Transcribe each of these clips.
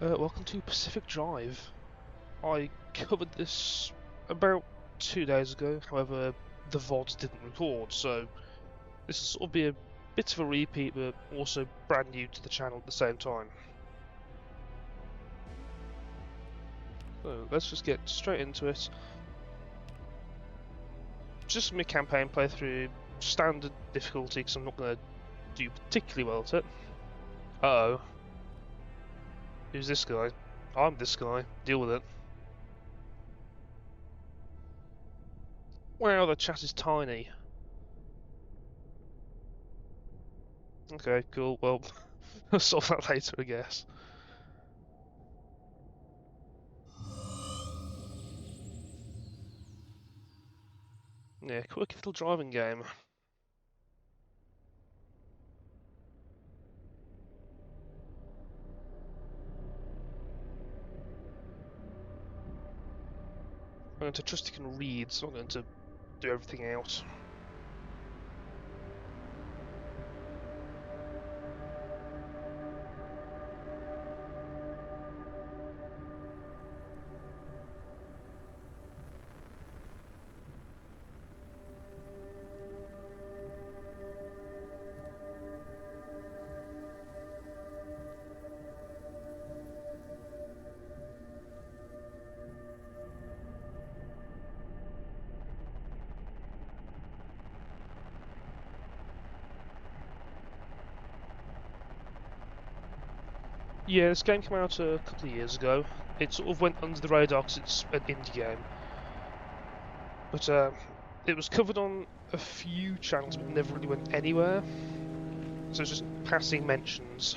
Welcome to Pacific Drive. I covered this about 2 days ago, however the VODs didn't record, so this will sort of be a bit of a repeat but also brand new to the channel at the same time. So let's just get straight into it. Just my campaign playthrough, standard difficulty because I'm not going to do particularly well at it. Uh-oh. Who's this guy? I'm this guy. Deal with it. Wow, the chat is tiny. Okay, cool. Well, I'll solve that later, I guess. Yeah, quick little driving game. I'm going to trust you can read, so I'm going to do everything out. Yeah, this game came out a couple of years ago. It sort of went under the radar because it's an indie game. But it was covered on a few channels but never really went anywhere. So it's just passing mentions.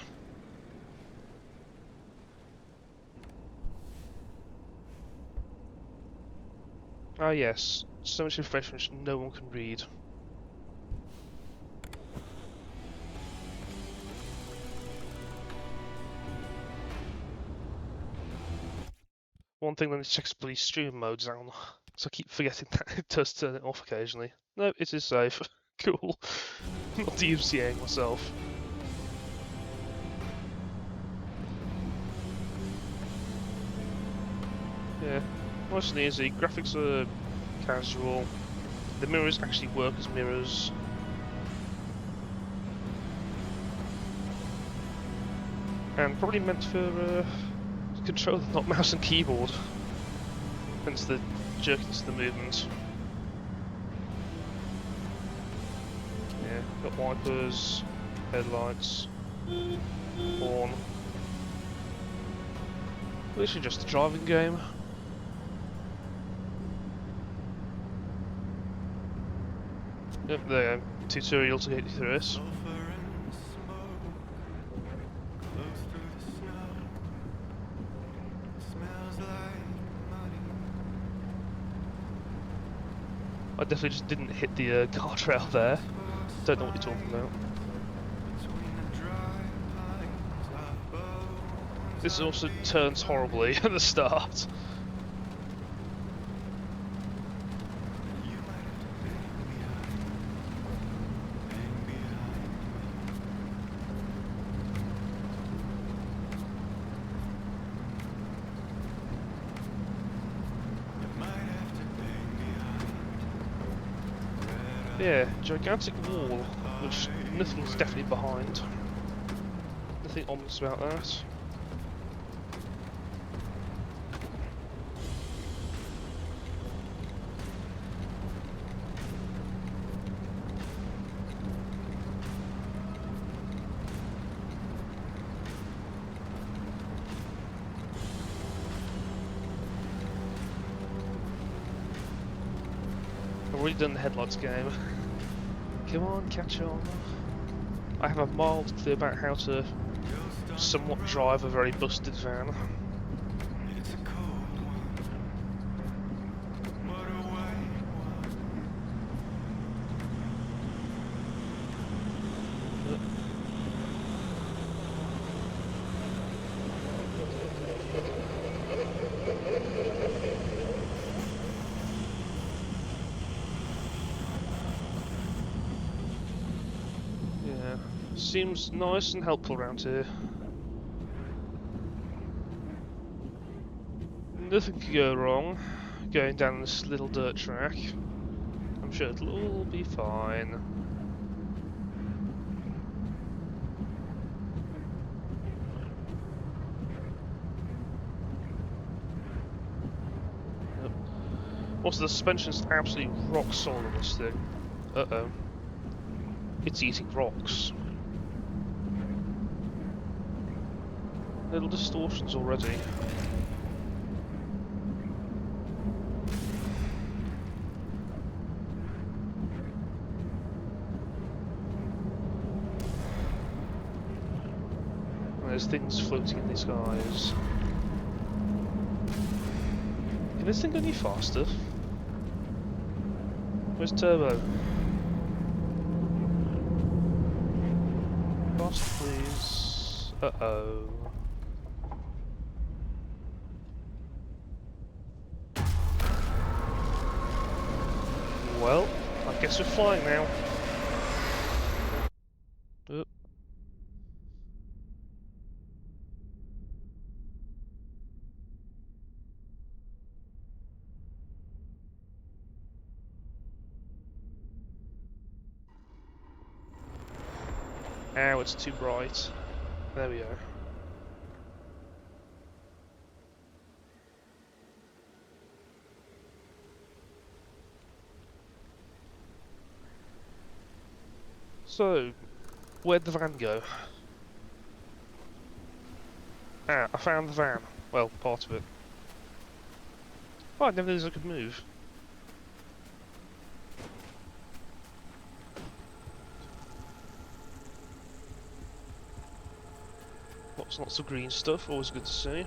Ah yes, so much information which no one can read. One thing that it checks bloody stream modes on, so I keep forgetting that it does turn it off occasionally. No, it is safe. Cool. Not DMCAing myself. Yeah, nice and easy. Graphics are casual. The mirrors actually work as mirrors. And probably meant for controller, not mouse and keyboard. Hence the jerkiness of the movement. Yeah, got wipers, headlights, horn. Literally just a driving game. Yep, there you go. Tutorial to get you through this. I definitely just didn't hit the guardrail there. Don't know what you're talking about. This also turns horribly at the start. Yeah, gigantic wall, which nothing's definitely behind. Nothing ominous about that. I've already done the headlights game. Come on, catch on. I have a mild clue about how to somewhat drive a very busted van. Seems nice and helpful around here. Nothing could go wrong going down this little dirt track. I'm sure it'll all be fine. Yep. Also, the suspension's absolutely rock solid on this thing. Uh-oh. It's eating rocks. Little distortions already. There's things floating in the skies. Can this thing go any faster? Where's turbo? Faster, please. Uh-oh. Well, I guess we're flying now. Oop. Ow, it's too bright. There we go. So, where'd the van go? Ah, I found the van. Well, part of it. Oh, I never knew I could move. Lots of green stuff, always good to see.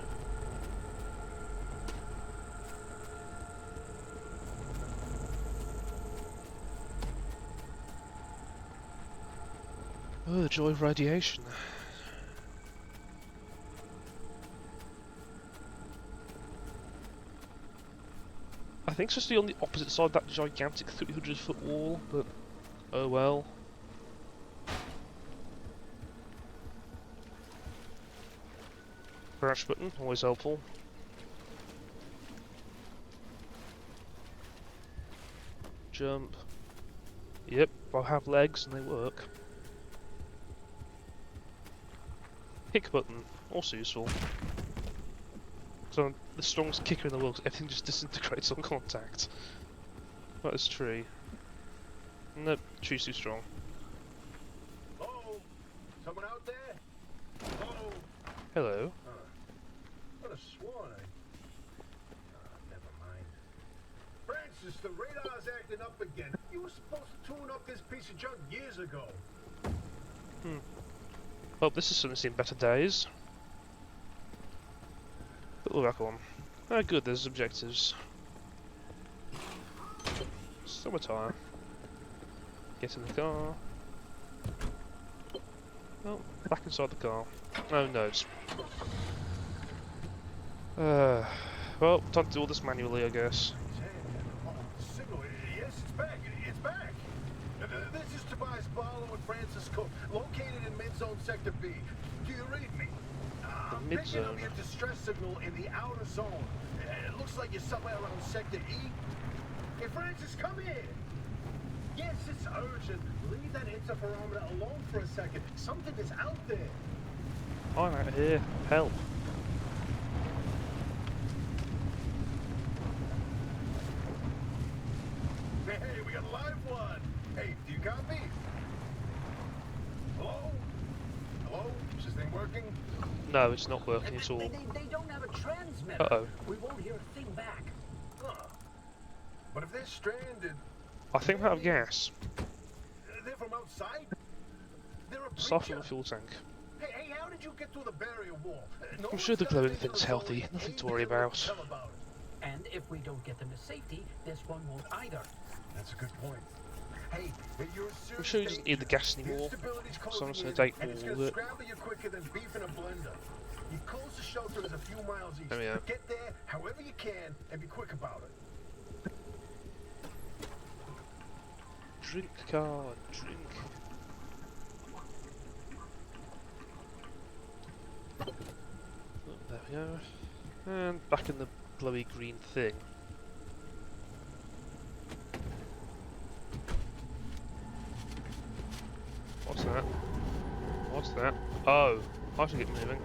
Oh, the joy of radiation. I think it's just on the opposite side of that gigantic 300-foot wall, but oh well. Crash button, always helpful. Jump. Yep, I have legs and they work. Kick button, also useful. So I'm the strongest kicker in the world, everything just disintegrates on contact. What is tree? Nope, tree's too strong. Oh, someone out there? Oh. Hello. What a swan, never mind. Francis, the radar's acting up again. You were supposed to tune up this piece of junk years ago. Well, this has certainly seen better days. Put the back on. Oh good, there's objectives. Summertime. Get in the car. Oh, back inside the car. Oh no, it's... well, time to do all this manually, I guess. Signal, yes, it's back. It's back. This is Tobias Barlow and Francis Cook, located in mid-zone sector B. Do you read me? The mid-zone. Picking up your distress signal in the outer zone. It looks like you're somewhere around sector E. Hey, Francis, come here. Yes, it's urgent. Leave that interferometer alone for a second. Something is out there. I'm out here. Help. Hey, we got a live one. Hey, do you copy? Hello? Hello? Is this thing working? No, it's not working at all. They don't have a transmitter. Uh-oh. We won't hear a thing back. Huh. But if they're stranded... I think we're out of gas. They're from outside? They're a Just off from breacher. the fuel tank. Hey, how did you get through the barrier wall? No I'm sure the one's got glowing anything thing's to healthy, tell nothing to me. worry about. Tell about it. And if we don't get them to safety, this one won't either. That's a good point. Hey, you're I'm sure he doesn't need the gas anymore, so I'm just going to take all of it. Scramble you quicker than beef in a blender. Your closest shelter is a few miles east. There we are. Get there however you can and be quick about it. Drink, car, drink. Oh, there we go. And back in the glowy green thing. What's that? What's that? Oh, I should get moving.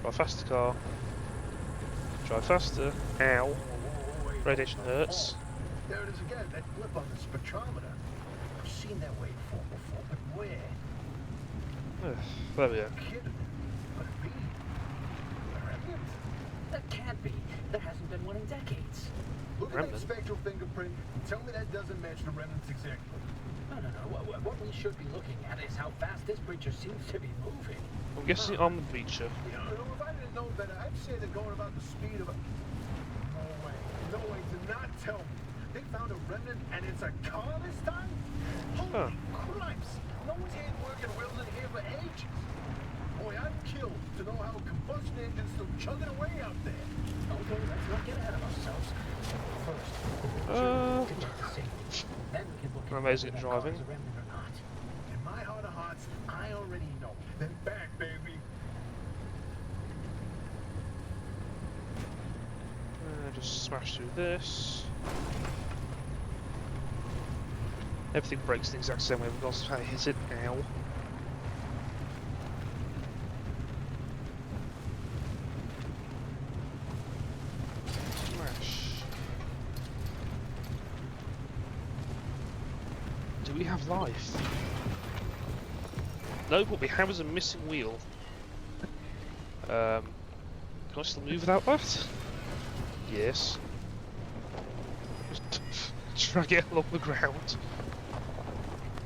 Drive faster, car. Drive faster. Ow. Radiation hurts. There it is again, that blip on the spectrometer. I've seen that waveform before, but where? There we go. Kidding. Could it be? A remnant? That can't be. There hasn't been one in decades. Look at that Remnant? spectral fingerprint and tell me that doesn't match the remnants exactly. No. What we should be looking at is how fast this breacher seems to be moving. I'm guessing I'm the breacher. You know, if I didn't know better, I'd say they're going about the speed of a... No way, do not tell me. They found a remnant and it's a car this time? Holy cripes! No one's had working wheels in here for ages. Boy, I'm killed to know how a combustion engine's still chugging away out there. Okay, let's not get ahead of ourselves. First, to check the signal. Then we can look at Amazing whether that driving. car's a remnant or not. In my heart of hearts, I already know. Then back, baby. Just smash through this. Everything breaks the exact same way regardless of how you hit it. Ow. Smash. Do we have life? No, what we have is a missing wheel. Can I still move without that? Yes. Just drag it along the ground.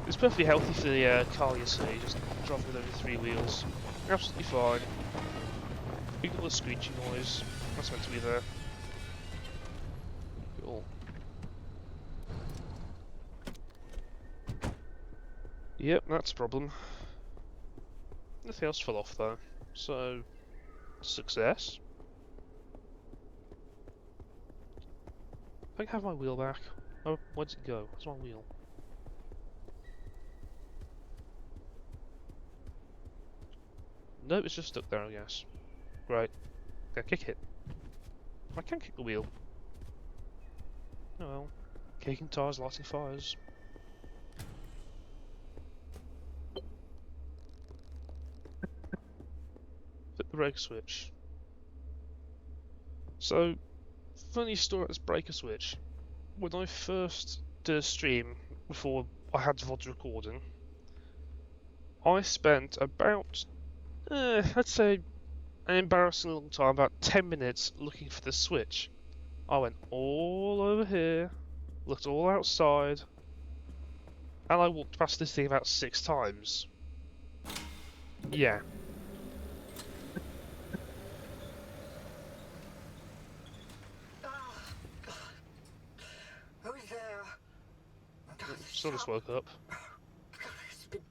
It's perfectly healthy for the car, you see, just driving with only 3 wheels. Absolutely fine. Ignore the screeching noise. That's meant to be there. Cool. Yep, that's a problem. Nothing else fell off though, so success. If I can have my wheel back. Oh, where'd it go? Where's my wheel? No, it's just stuck there, I guess. Right. Gotta kick it. I can kick the wheel. Oh well. Kicking tires, lighting fires. Flip the brake switch. So, funny story about this breaker switch. When I first did a stream, before I had VODs recording, I spent about, let's say, an embarrassing long time, about 10 minutes looking for the switch. I went all over here, looked all outside, and I walked past this thing about 6 times. Yeah. Who's there? Sort of woke up. It's been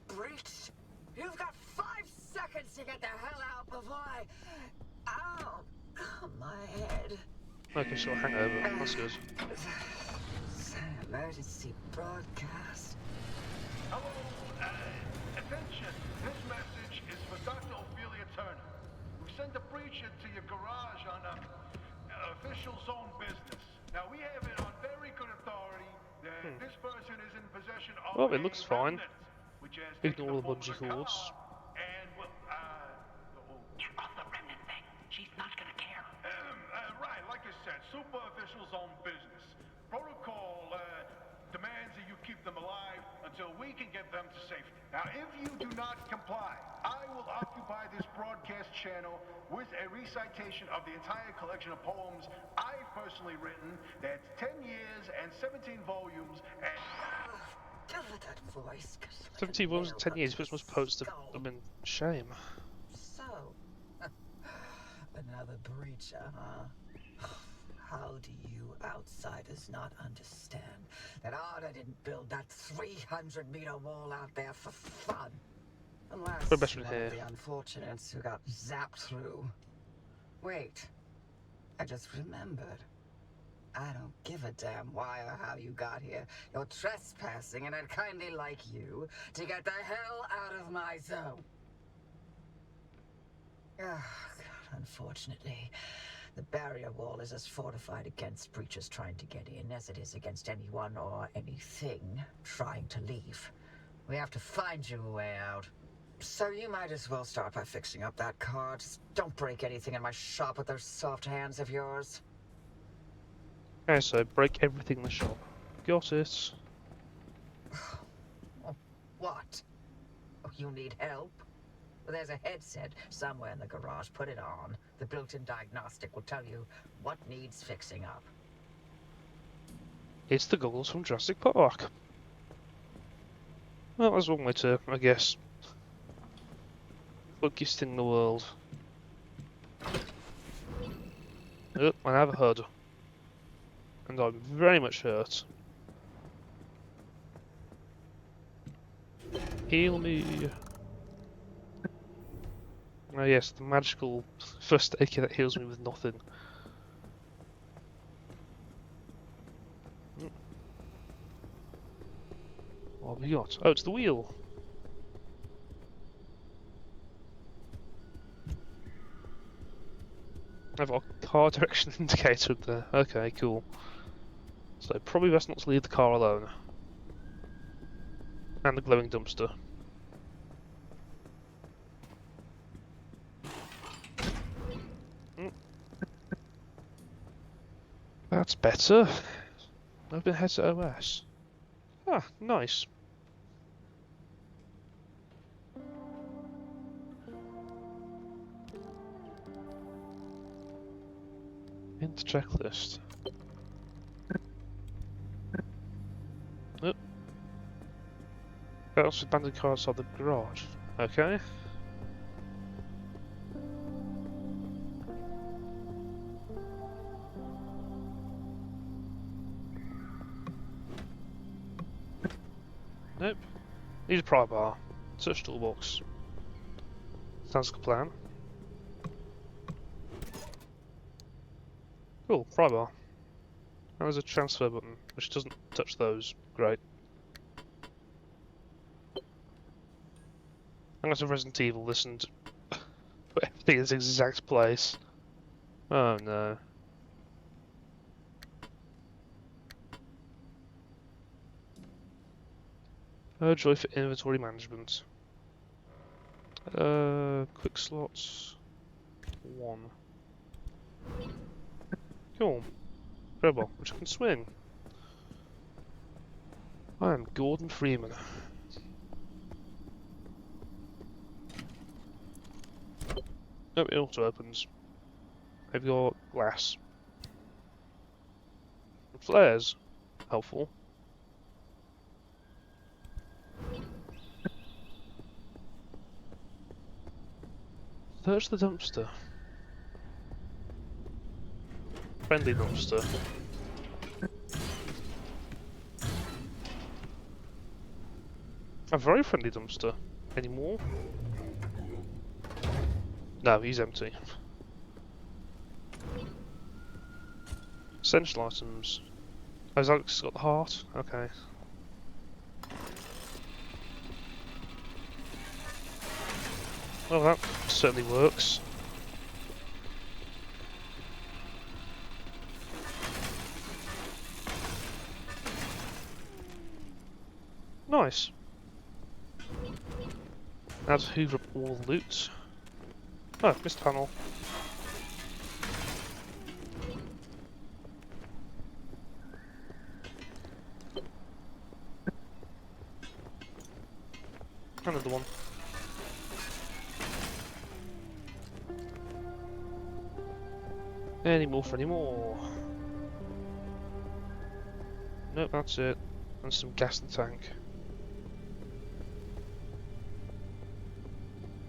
breached. You've got 5 seconds to get the hell out before I... Ow! My head. Okay, sure, hangover. That's good. It's an emergency broadcast. Hello, attention. This message is for Dr. Ophelia Turner. We sent a breacher to your garage on official zone business. Now, we have it on very good authority that this person is in possession of Well, it looks fine. remnant, which has Ignore taken the form bungee of a car. cords. And, well, You're on the remnant thing. She's not gonna care. right, like I said, super official zone business. Protocol demands that you keep them alive until we can get them to safety. Now, if you do not comply, I will occupy this broadcast channel with a recitation of the entire collection of poems I've personally written. That's 10 years and 17 volumes and... Tell her that voice, 'cause 17 volumes in 10 years, but must post them in shame. So, another breacher, huh? How do you outsiders not understand that Arda didn't build that 300-meter wall out there for fun? Unless We're best you're friend one of here. the unfortunates who got zapped through. Wait, I just remembered. I don't give a damn why or how you got here. You're trespassing, and I'd kindly like you to get the hell out of my zone. Oh, God, unfortunately, the barrier wall is as fortified against breaches trying to get in as it is against anyone or anything trying to leave. We have to find you a way out. So you might as well start by fixing up that car. Just don't break anything in my shop with those soft hands of yours. Okay, so break everything in the shop. Got it. What? Oh, you need help? Well, there's a headset somewhere in the garage. Put it on. The built-in diagnostic will tell you what needs fixing up. It's the goggles from Jurassic Park. Well, that's one way to, I guess. Luckiest thing in the world. Oh, I have a HUD. And I'm very much hurt. Heal me. Oh yes, the magical first aid kit that heals me with nothing. What have we got? Oh, it's the wheel. I've got a car direction indicator up there. Okay, cool. So probably best not to leave the car alone. And the glowing dumpster. That's better. I've been head to OS. Ah, nice. Into checklist. Oh. Else abandoned car outside the garage. Okay. Nope. Need a pry bar. Search toolbox. Sounds like a plan. Cool, pry bar. Now there's a transfer button, which doesn't touch those. Great. Unless a Resident Evil listened, put everything in its exact place. Oh no. Oh joy for inventory management. Quick slots. 1. Cool. Rebel, which I can swing. I am Gordon Freeman. Oh, it auto opens. I've got glass. And flares. Helpful. Search the dumpster. Friendly dumpster. A very friendly dumpster. Any more? No, he's empty. Essential items. Oh, Alex got the heart? Okay. Well, that certainly works. Nice. Now to hoover up all the loot. Oh, missed panel. Another one. Any more for any more? Nope, that's it. And some gas in the tank.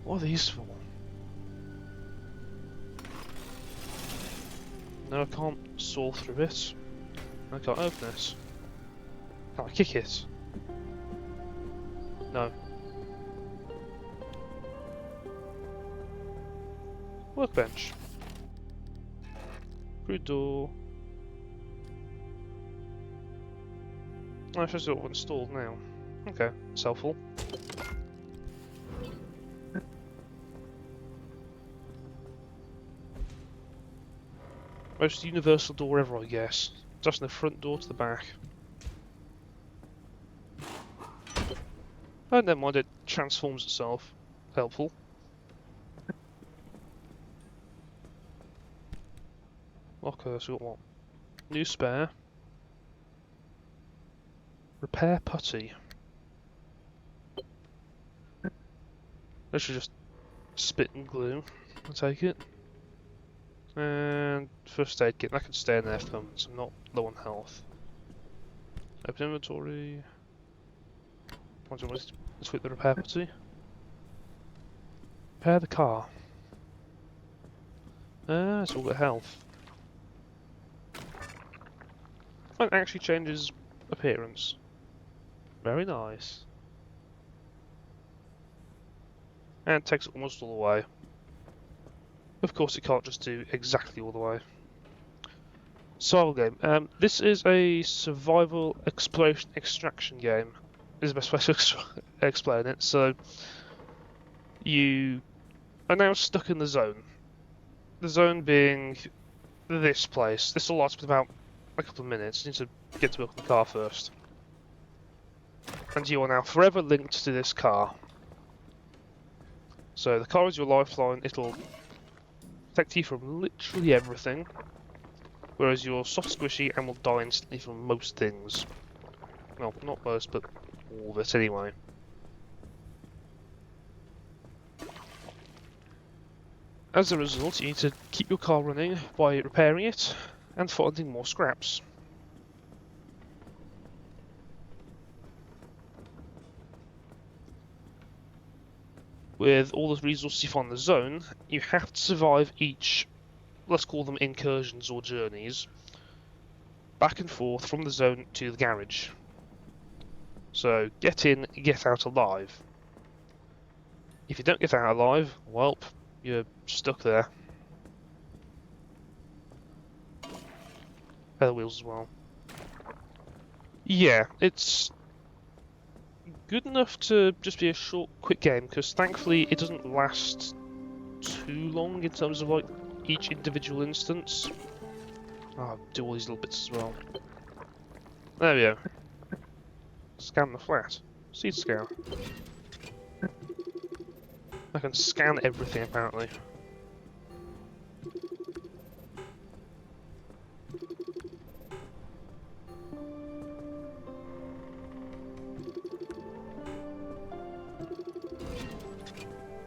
What are these for? No, I can't saw through it. I can't open it. Can I kick it? No. Workbench. Through door. Oh, it's just all installed now. Okay, it's helpful. Most universal door ever, I guess. Just from the front door to the back. Oh, never mind, it transforms itself. Helpful. Okay, so we got what? New spare. Repair putty. This should just spit and glue. I'll take it. And first aid kit. That can stay in there for months. I'm not low on health. Open inventory. Let's quit the repair putty. Repair the car. Ah, it's all got health. It actually changes appearance. Very nice. And takes it almost all the way. Of course it can't just do exactly all the way. Survival game. This is a survival exploration extraction game. Is the best way to explain it. So, you are now stuck in the zone. The zone being this place. This will last about a couple of minutes. You need to get to work on the car first. And you are now forever linked to this car. So the car is your lifeline. It'll protect you from literally everything. Whereas you're soft squishy and will die instantly from most things. Well, not most, but all of it anyway. As a result, you need to keep your car running by repairing it and finding more scraps. With all the resources you find in the zone, you have to survive each, let's call them incursions or journeys, back and forth from the zone to the garage. So get in, get out alive. If you don't get out alive, well, you're stuck there. Pedal wheels as well. Yeah, it's good enough to just be a short, quick game, because thankfully it doesn't last too long in terms of like each individual instance. Oh, do all these little bits as well. There we go. Scan the flat. Seed scan. I can scan everything apparently.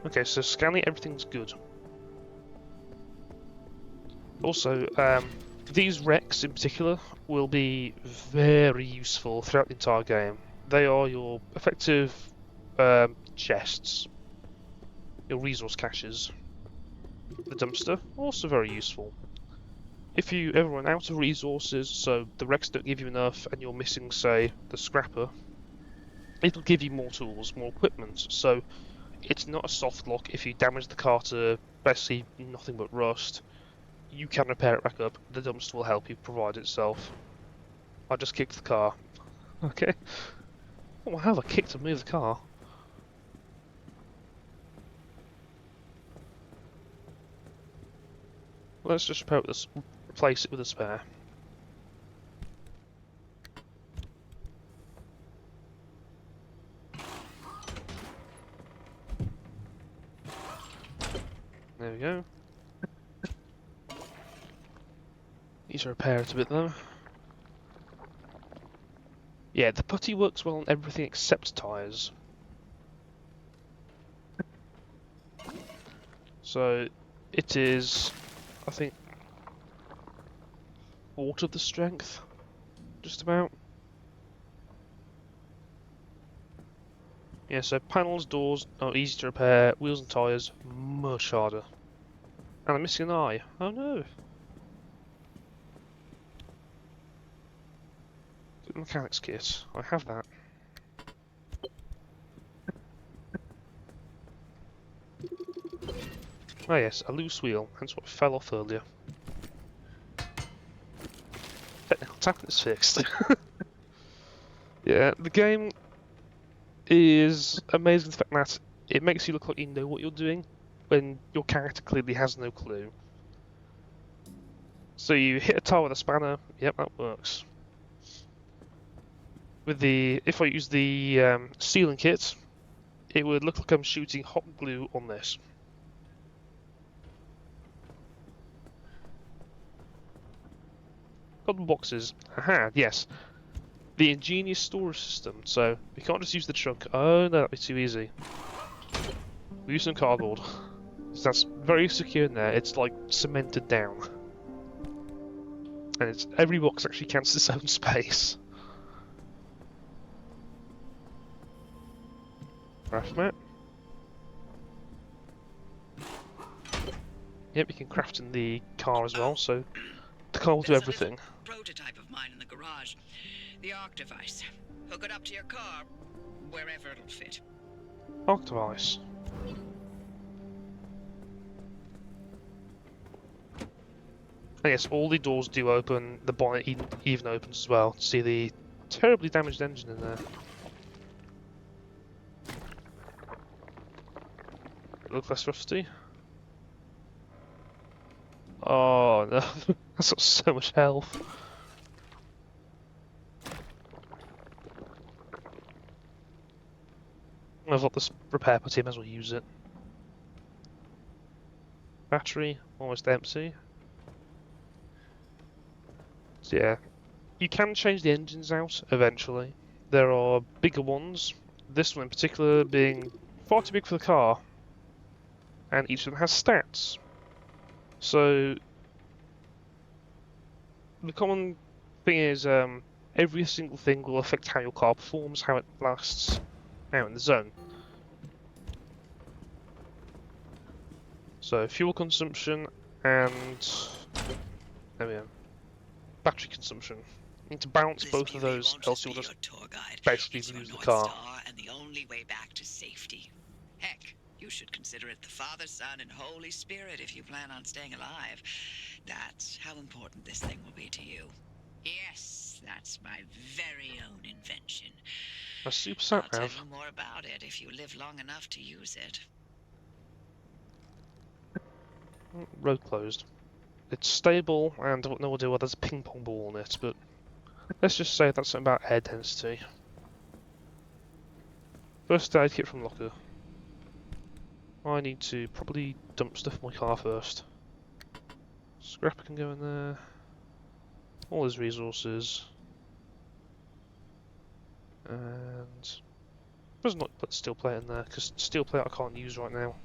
Okay, so scanning everything's good. Also, these wrecks in particular will be very useful throughout the entire game. They are your effective chests, your resource caches. The dumpster, also very useful. If you ever run out of resources, so the wrecks don't give you enough and you're missing, say, the scrapper, it'll give you more tools, more equipment. So it's not a soft lock. If you damage the car to basically nothing but rust, you can repair it back up. The dumpster will help you provide itself. I just kicked the car. Okay. Oh, how have I kicked to move the car? Let's just replace it with a spare. There we go. Need to repair it a bit though. Yeah, the putty works well on everything except tyres. So it is, I think, quarter of the strength, just about. Yeah, so panels, doors are easy to repair, wheels and tyres much harder. And I'm missing an eye. Oh no! Mechanics kit. I have that. Oh yes, a loose wheel, hence what fell off earlier. Technical tapping is fixed. Yeah, the game is amazing the fact that it makes you look like you know what you're doing when your character clearly has no clue. So you hit a tile with a spanner. Yep, that works. With the if I use the sealing kit, it would look like I'm shooting hot glue on this. Got the boxes. Aha, yes. The ingenious storage system. So we can't just use the trunk. Oh no, that'd be too easy. We use some cardboard. So that's very secure in there. It's like cemented down. And it's every box actually counts its own space. Craft mat. Yep, you can craft in the car as well, so the car will do There's everything. A prototype of mine in the garage. The arc device. Hook it up to your car, wherever it'll fit. Arc device. And yes, all the doors do open, the bonnet even opens as well. See the terribly damaged engine in there. Look less rusty. Oh no, that's got so much health. I've got this repair putty, I might as well use it. Battery, almost empty. So yeah, you can change the engines out eventually. There are bigger ones, this one in particular being far too big for the car. And each of them has stats. So the common thing is every single thing will affect how your car performs, how it lasts out in the zone. So fuel consumption and there we go. Battery consumption. You need to balance both of those, else you'll just basically lose the car. And the only way back to safety. Heck, you should consider it the Father, Son, and Holy Spirit if you plan on staying alive. That's how important this thing will be to you. Yes, that's my very own invention. A super I'll sat tell nav. you more about it if you live long enough to use it. Road closed. It's stable and I have no idea why there's a ping pong ball on it, but let's just say that's something about air density. First aid kit from locker. I need to probably dump stuff in my car first. Scrap can go in there. All his resources. And let's not put steel plate in there, because steel plate I can't use right now.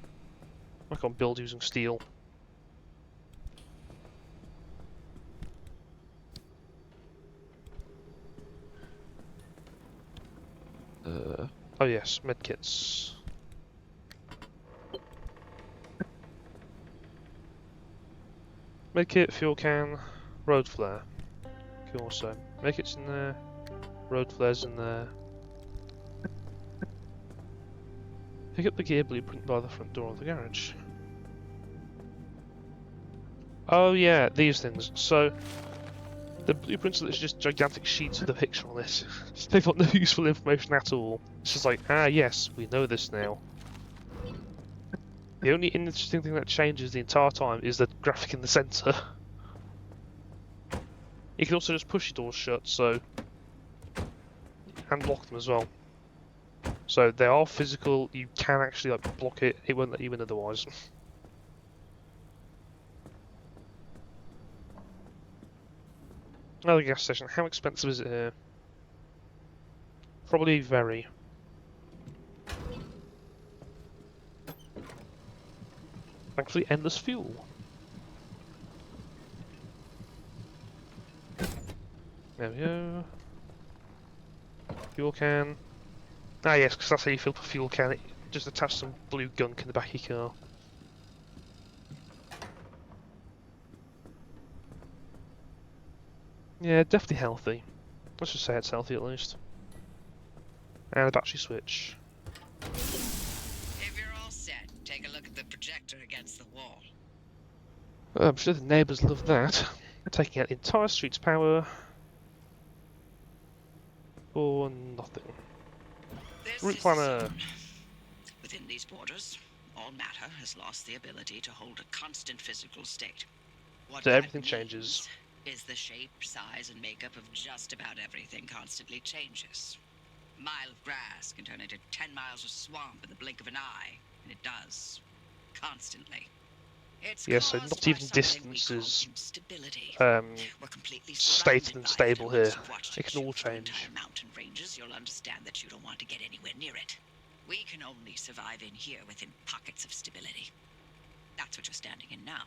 I can't build using steel. Oh yes, medkits. Medkit, fuel can, road flare. Cool, so medkit's in there, road flare's in there. Pick up the gear blueprint by the front door of the garage. Oh yeah, these things. So the blueprints are just gigantic sheets with a picture on it. They've got no useful information at all. It's just like, ah yes, we know this now. The only interesting thing that changes the entire time is the graphic in the centre. You can also just push your doors shut, so and lock them as well. So they are physical. You can actually like block it. It won't let you in otherwise. Another gas station. How expensive is it here? Probably very. Thankfully, endless fuel. There we go. Fuel can. Ah yes, because that's how you fill up a fuel can. It just attach some blue gunk in the back of your car. Yeah, definitely healthy. Let's just say it's healthy at least. And a battery switch. If you're all set, take a look at the projector against the wall. I'm sure the neighbours love that. Taking out the entire street's power for nothing. This Route is planner. the zone. Within these borders, all matter has lost the ability to hold a constant physical state. What So that everything changes. means is the shape, size, and makeup of just about everything constantly changes. A mile of grass can turn into 10 miles of swamp in the blink of an eye, and it does. Constantly. It's Yeah, so caused not by even something we distance call is instability. We're completely stated surrounded and by it, stable and once here. you've watched It it can all shift through entire change. mountain ranges, you'll understand that you don't want to get anywhere near it. We can only survive in here within pockets of stability. That's what you're standing in now.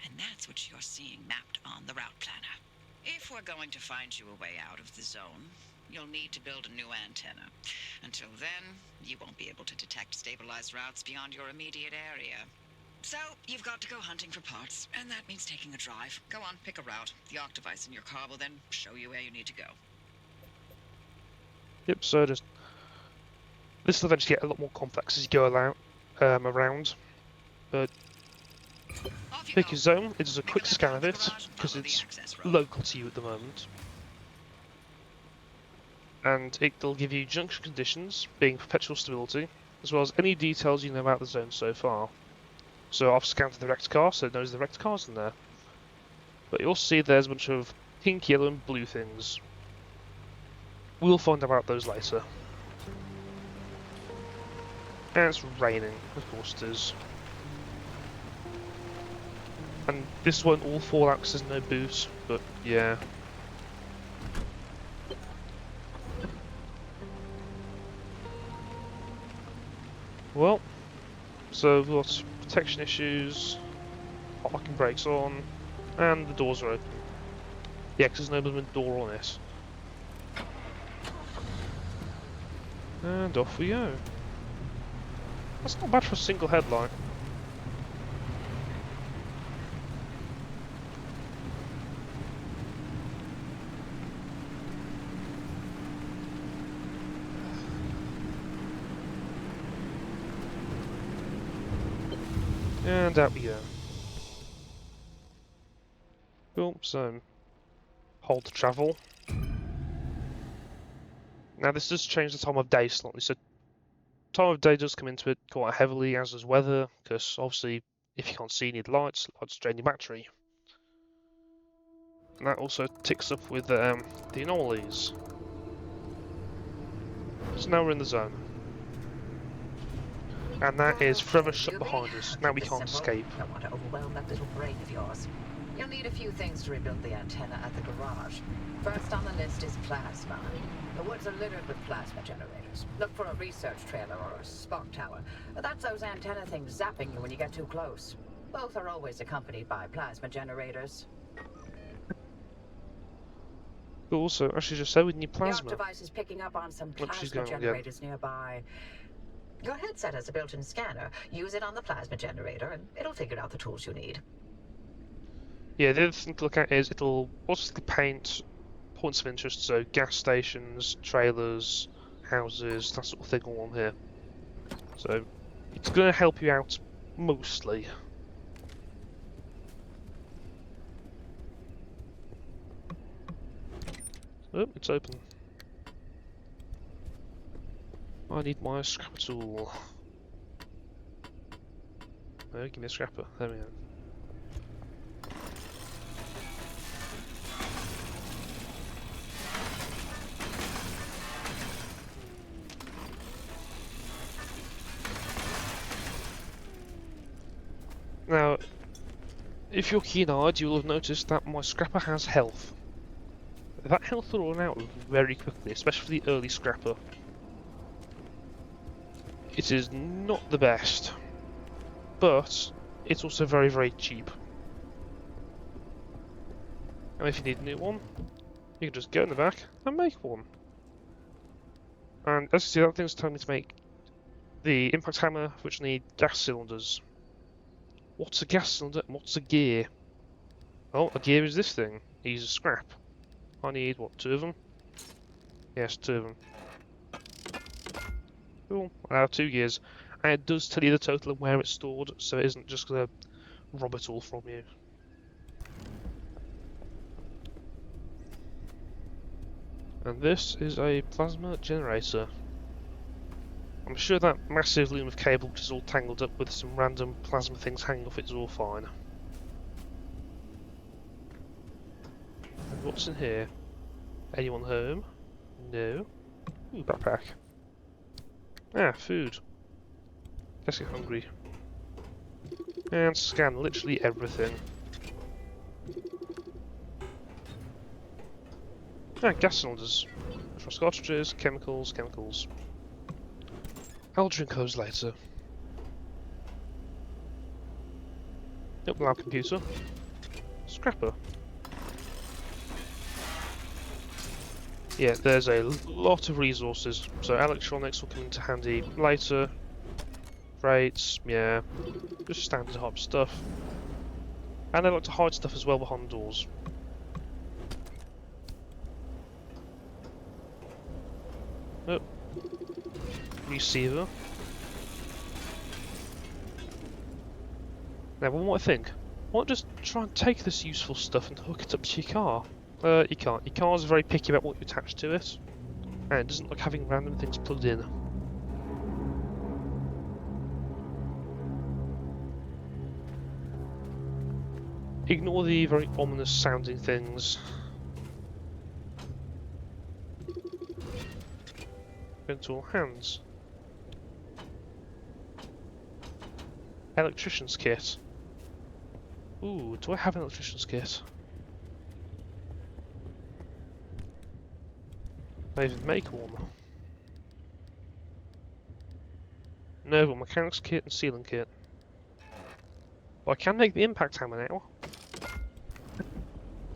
And that's what you're seeing mapped on the route planner. If we're going to find you a way out of the zone, you'll need to build a new antenna. Until then, you won't be able to detect stabilized routes beyond your immediate area. So, you've got to go hunting for parts, and that means taking a drive. Go on, pick a route. The arc device in your car will then show you where you need to go. Yep, so just this will eventually get a lot more complex as you go around. But Off you pick go. your zone, it does a Make quick a left scan out of the it, garage and because follow the it's access road. local to you at the moment. And it'll give you junction conditions, being perpetual stability, as well as any details you know about the zone so far. So I've scanned the wrecked car, so it knows the wrecked car's in there. But you'll see there's a bunch of pink, yellow and blue things. We'll find out about those later. And it's raining, of course it is. And this won't all fall out because there's no boot, but yeah. Well, so we've got protection issues, parking brakes on, and the doors are open. Yeah, because there's no movement door on it. And off we go. That's not bad for a single headlight. And out we go. Cool, so hold to travel. Now this does change the time of day slightly, so time of day does come into it quite heavily, as does weather, because obviously if you can't see you need lights drain your battery. And that also ticks up with the anomalies. So now we're in the zone. And that is forever shut behind us. Now we can't escape. Don't want to overwhelm that little brain of yours. You'll need a few things to rebuild the antenna at the garage. First on the list is plasma. The woods are littered with plasma generators. Look for a research trailer or a spark tower. That's those antenna things zapping you when you get too close. Both are always accompanied by plasma generators. But also, I should just say we need The arc plasma. device is picking up on some Look, she's plasma going again. generators nearby. Your headset has a built-in scanner. Use it on the plasma generator, and it'll figure out the tools you need. Yeah, the other thing to look at is it'll automatically paint points of interest, so gas stations, trailers, houses, that sort of thing all on here. So it's going to help you out mostly. Oh, it's open. I need my scrapper tool. No, give me a scrapper. There we go. Now, if you're keen-eyed, you'll have noticed that my scrapper has health. That health will run out very quickly, especially for the early scrapper. It is not the best, but it's also very, very cheap. And if you need a new one, you can just go in the back and make one. And as you see, that thing's telling me to make the impact hammer, which need gas cylinders. What's a gas cylinder and what's a gear? Oh, a gear is this thing. It uses scrap. I need, what, 2 of them? Yes, 2 of them. Cool, I have 2 gears. And it does tell you the total and where it's stored, so it isn't just going to rob it all from you. And this is a plasma generator. I'm sure that massive loom of cable, which is all tangled up with some random plasma things hanging off it, is all fine. what's in here? Anyone home? No. Ooh, backpack. Ah, food. Let's get hungry. And scan literally everything. Ah, gas cylinders. Frost cartridges, chemicals. I'll drink those later. Nope, lab computer. Scrapper. Yeah, there's a lot of resources, so electronics will come into handy later. Rates, yeah, just standard type stuff. And they like to hide stuff as well behind doors. Oh. Receiver. Now, one might think, why not just try and take this useful stuff and hook it up to your car? You can't. Your car's very picky about what you attach to it, and it doesn't like having random things plugged in. Ignore the very ominous sounding things. Into all hands. Electrician's kit. Ooh, do I have an electrician's kit? I even make one. No, but mechanic's kit and sealing kit. Well, I can make the impact hammer now.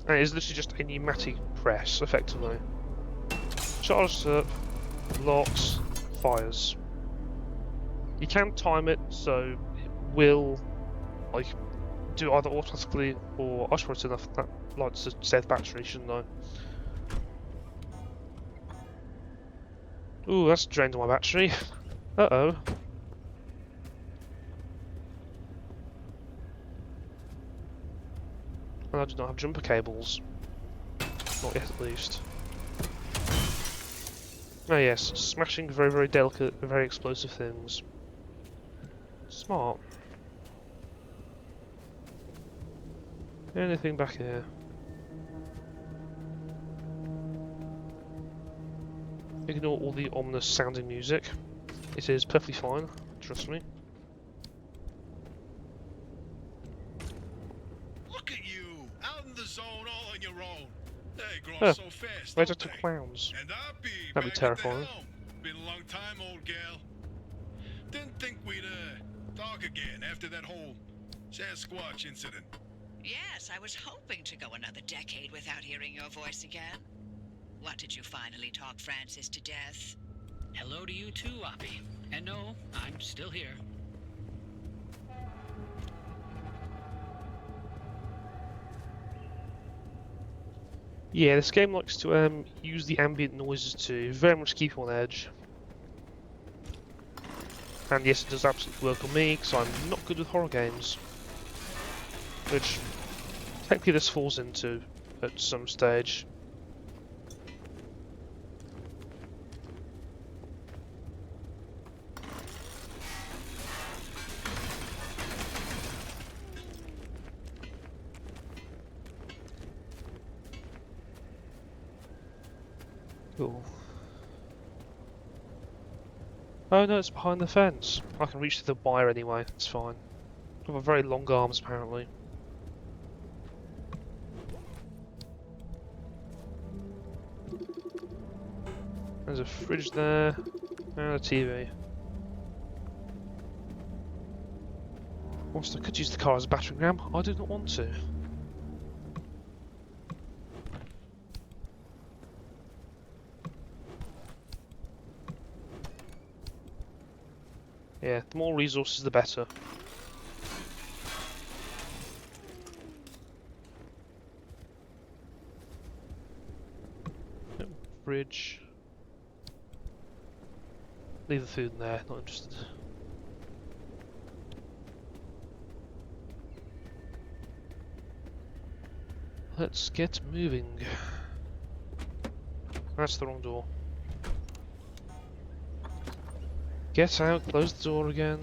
And it is literally just a pneumatic press, effectively. Charges up, locks, fires. You can time it, so it will, like, do either automatically or I should probably turn off that light to save battery, shouldn't I? Ooh, that's drained my battery. Uh-oh. And I do not have jumper cables. Not yet, at least. Oh yes, smashing very, very delicate, very explosive things. Smart. Anything back here? Ignore all the ominous sounding music. It is perfectly fine, trust me. Look at you, out in the zone all on your own. They grow so fast. Where's don't the they? clowns? And I'll be That'd be back at the terrifying. helm. Been a long time, old gal. Didn't think we'd talk again after that whole Sasquatch incident. Yes, I was hoping to go another decade without hearing your voice again. What did you finally talk Francis to death? Hello to you too, Oppie. And no, I'm still here. Yeah, this game likes to use the ambient noises to very much keep you on edge. And yes, it does absolutely work on me, because I'm not good with horror games. Which, technically this falls into at some stage. Cool. Oh no, it's behind the fence. I can reach to the wire anyway, it's fine. I have very long arms apparently. There's a fridge there, and a TV. Whilst I could use the car as a battering ram, I do not want to. Yeah, the more resources the better. Yep, fridge. Leave the food in there, not interested. Let's get moving. That's the wrong door. Get out, close the door again.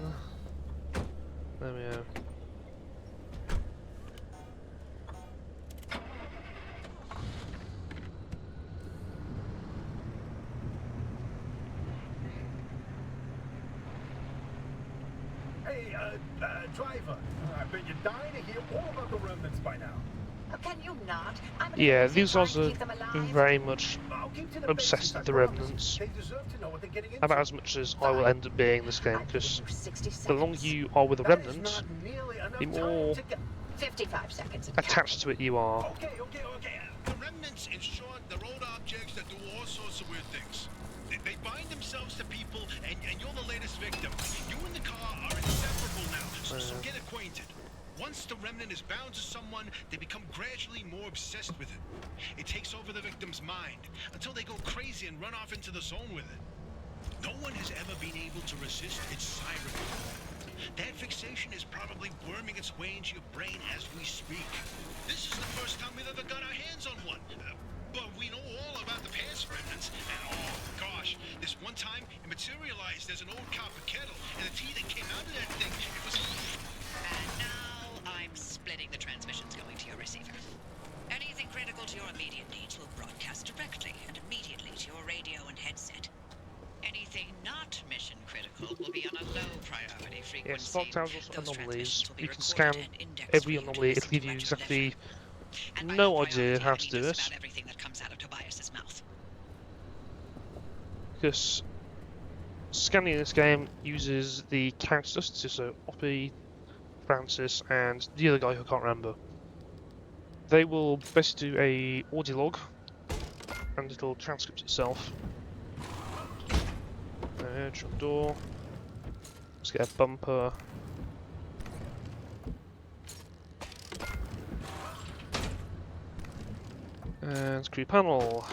There we go. Hey, driver, I bet you're dying to hear all about the remnants by now. Can you not? I'm Yeah, busy these trying guys to are keep them alive. very much I'll keep to the obsessed basics, with I the promise. remnants. They deserve to know what they're getting into. About as much as I will end up being in this game, I've given because you 60 the longer seconds. you are with the That is remnants, not nearly enough the time more to get... 55 seconds and attached to it you are. Okay. The remnants, in short, they're old objects that do all sorts of weird things. They bind themselves to people, and you're the latest victim. You and the car are inseparable now, so get acquainted. Once the remnant is bound to someone, they become gradually more obsessed with it. It takes over the victim's mind, until they go crazy and run off into the zone with it. No one has ever been able to resist its siren. That fixation is probably worming its way into your brain as we speak. This is the first time we've ever got our hands on one. But we know all about the past remnants, and oh gosh, this one time it materialized as an old copper kettle, and the tea that came out of that thing, it was... And now I'm splitting the transmissions going to your receiver. Anything critical to your immediate needs will broadcast directly and immediately to your radio and headset. Anything not mission critical will be on a low priority frequency. Yeah, Spark Tower's also Those anomalies. transmissions will be You can scan recorded and indexed every for you to anomaly, listen it'll give to you at your exactly leisure. And by no low idea priority, how I to mean do just it, about everything that comes out of Tobias's mouth. because scanning in this game uses the characters, so Oppie, Francis, and the other guy who I can't remember. They will basically do a audio log, and it'll transcript itself. Trap door. Let's get a bumper. And screw panel.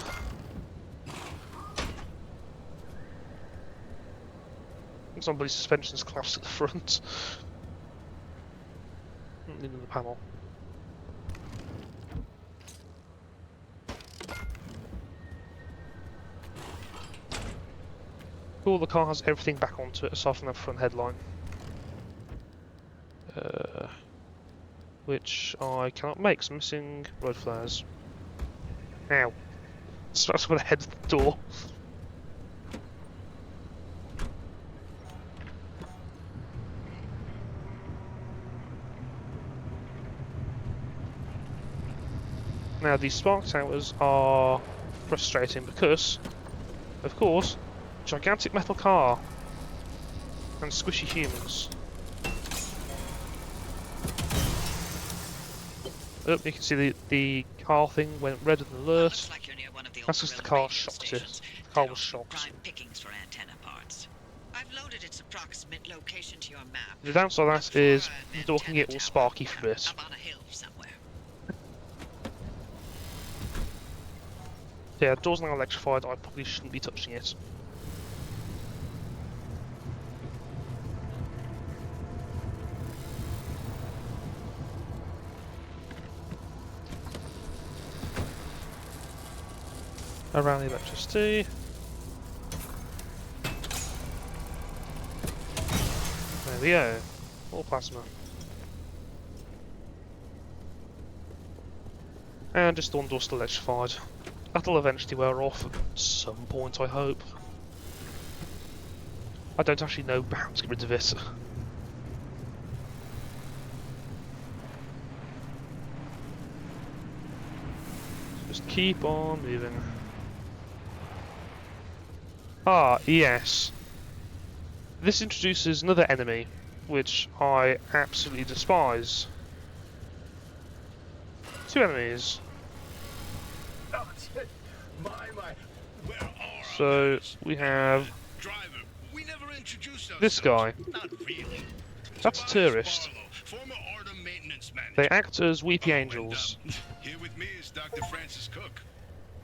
Somebody's suspension's collapsed at the front. Into the panel. Cool, the car has everything back onto it aside from the front headline. Which I cannot make, so I'm missing road flares. Ow. So that's when I head to the door. Now these spark towers are frustrating because, of course, gigantic metal car and squishy humans. Oh, you can see the car thing went red and alert. Looks like you're near one of the That's old just the gorilla car radio shocked it. stations. The car That was offer shocked. prime pickings for antenna parts. I've loaded its approximate location to your map. The downside of Look that for is an the door can get antenna all tower sparky for a bit. up on a hill somewhere. Yeah, door's now electrified, I probably shouldn't be touching it. Around the electricity. There we go. All plasma. And just one door still electrified. That'll eventually wear off at some point, I hope. I don't actually know how to get rid of it. Just keep on moving. Ah, yes. This introduces another enemy, which I absolutely despise. Two enemies. Oh, my. Where are our So manners? we have Driver, we never introduced this ourselves. guy. Not really. That's a Tobias tourist. Barlow, former Artem maintenance manager. They act as weepy Oh, angels. and, here with me is Dr. Francis Cook.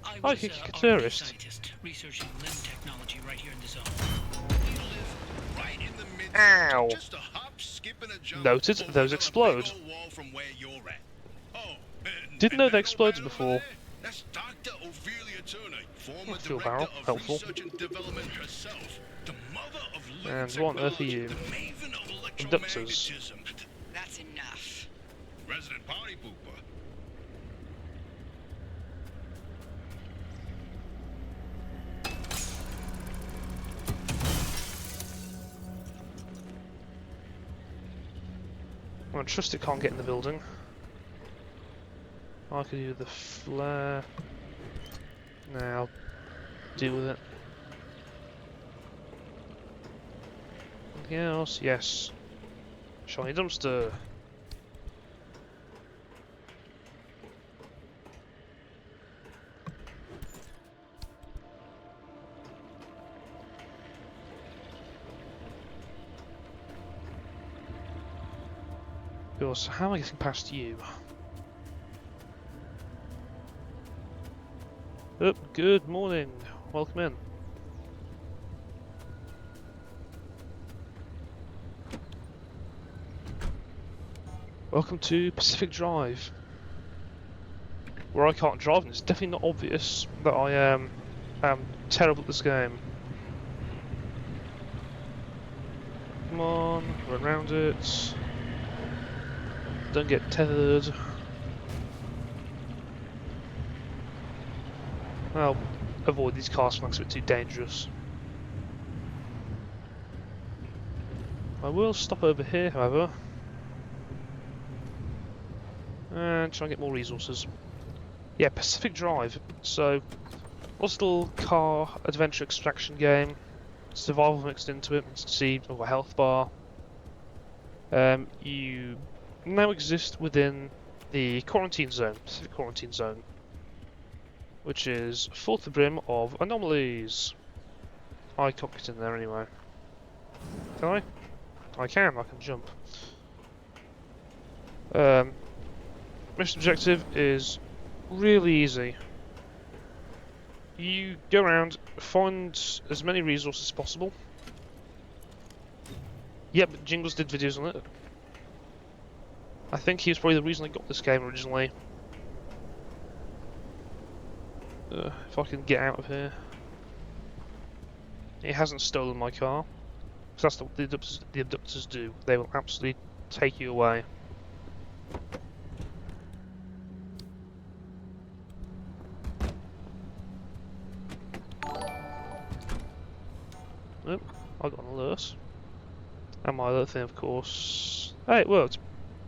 I Oh, was he's a a R&D tourist. scientist researching limb technology right here in the zone. We live right in the midst Ow. of just a hop, skip, and a jump. Noted, over those the explode. big old wall from where you're at. Oh, Didn't know and they that exploded old man before. over there, that's Dr. Ophelia Turner, former Fuel director barrel, of helpful. research and development herself. The mother of living And what on earth are technology, you? the maven of Conductors. electromagnetism. That's enough. Resident party pooper. I trust it can't get in the building. I could do the flare. Now, I'll deal with it. Anything else? Yes. Shiny dumpster. So how am I getting past you? Oh, good morning. Welcome in. Welcome to Pacific Drive, where I can't drive, and it's definitely not obvious that I am terrible at this game. Come on, run around it. Don't get tethered. I'll avoid these car smacks, a bit too dangerous. I will stop over here, however, and try and get more resources. Yeah, Pacific Drive. So, little car adventure extraction game. Survival mixed into it. See, a health bar. You now exist within the quarantine zone, Pacific Quarantine Zone, which is full to the brim of anomalies. I can't get in there anyway. Can I? I can jump. Mission objective is really easy. You go around, find as many resources as possible. Yep, Jingles did videos on it. I think he was probably the reason I got this game originally. If I can get out of here. He hasn't stolen my car. Because that's what the abductors do. They will absolutely take you away. Nope, I got an alert. And my alert thing, of course. Hey, it worked.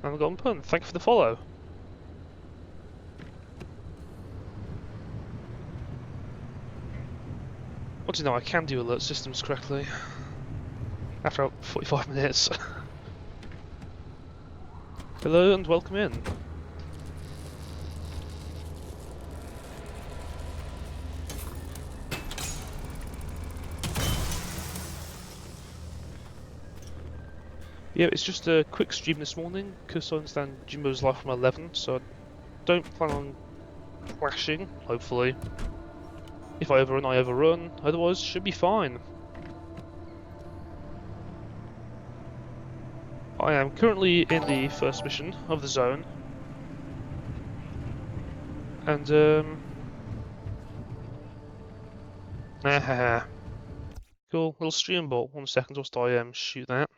And I got a pun. Thank you for the follow. What do you know? I can do alert systems correctly. After about 45 minutes. Hello and welcome in. Yeah, it's just a quick stream this morning, because I understand Jimbo's live from 11, so I don't plan on crashing, hopefully. If I overrun, I overrun, otherwise should be fine. I am currently in the first mission of the zone, and cool, little stream ball. 1 second whilst I shoot that.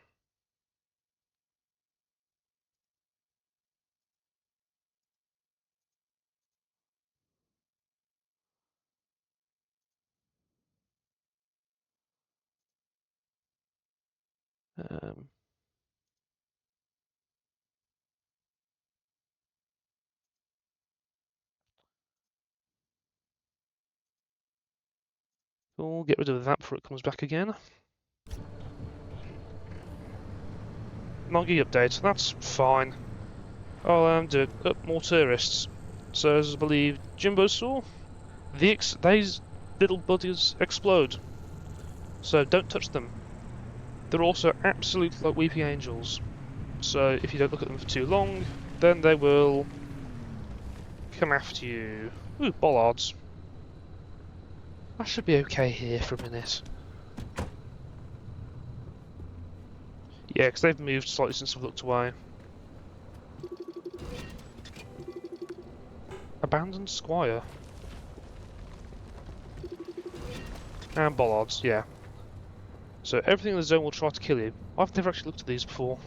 Cool, get rid of that before it comes back again. Noggy update, that's fine. I'll do it. More tourists. So as I believe Jimbo saw, these little buddies explode. So don't touch them. They're also absolutely like weeping angels. So if you don't look at them for too long, then they will come after you. Ooh, bollards. I should be okay here for a minute. Yeah, because they've moved slightly since I've looked away. Abandoned Squire. And bollards, yeah. So everything in the zone will try to kill you. I've never actually looked at these before.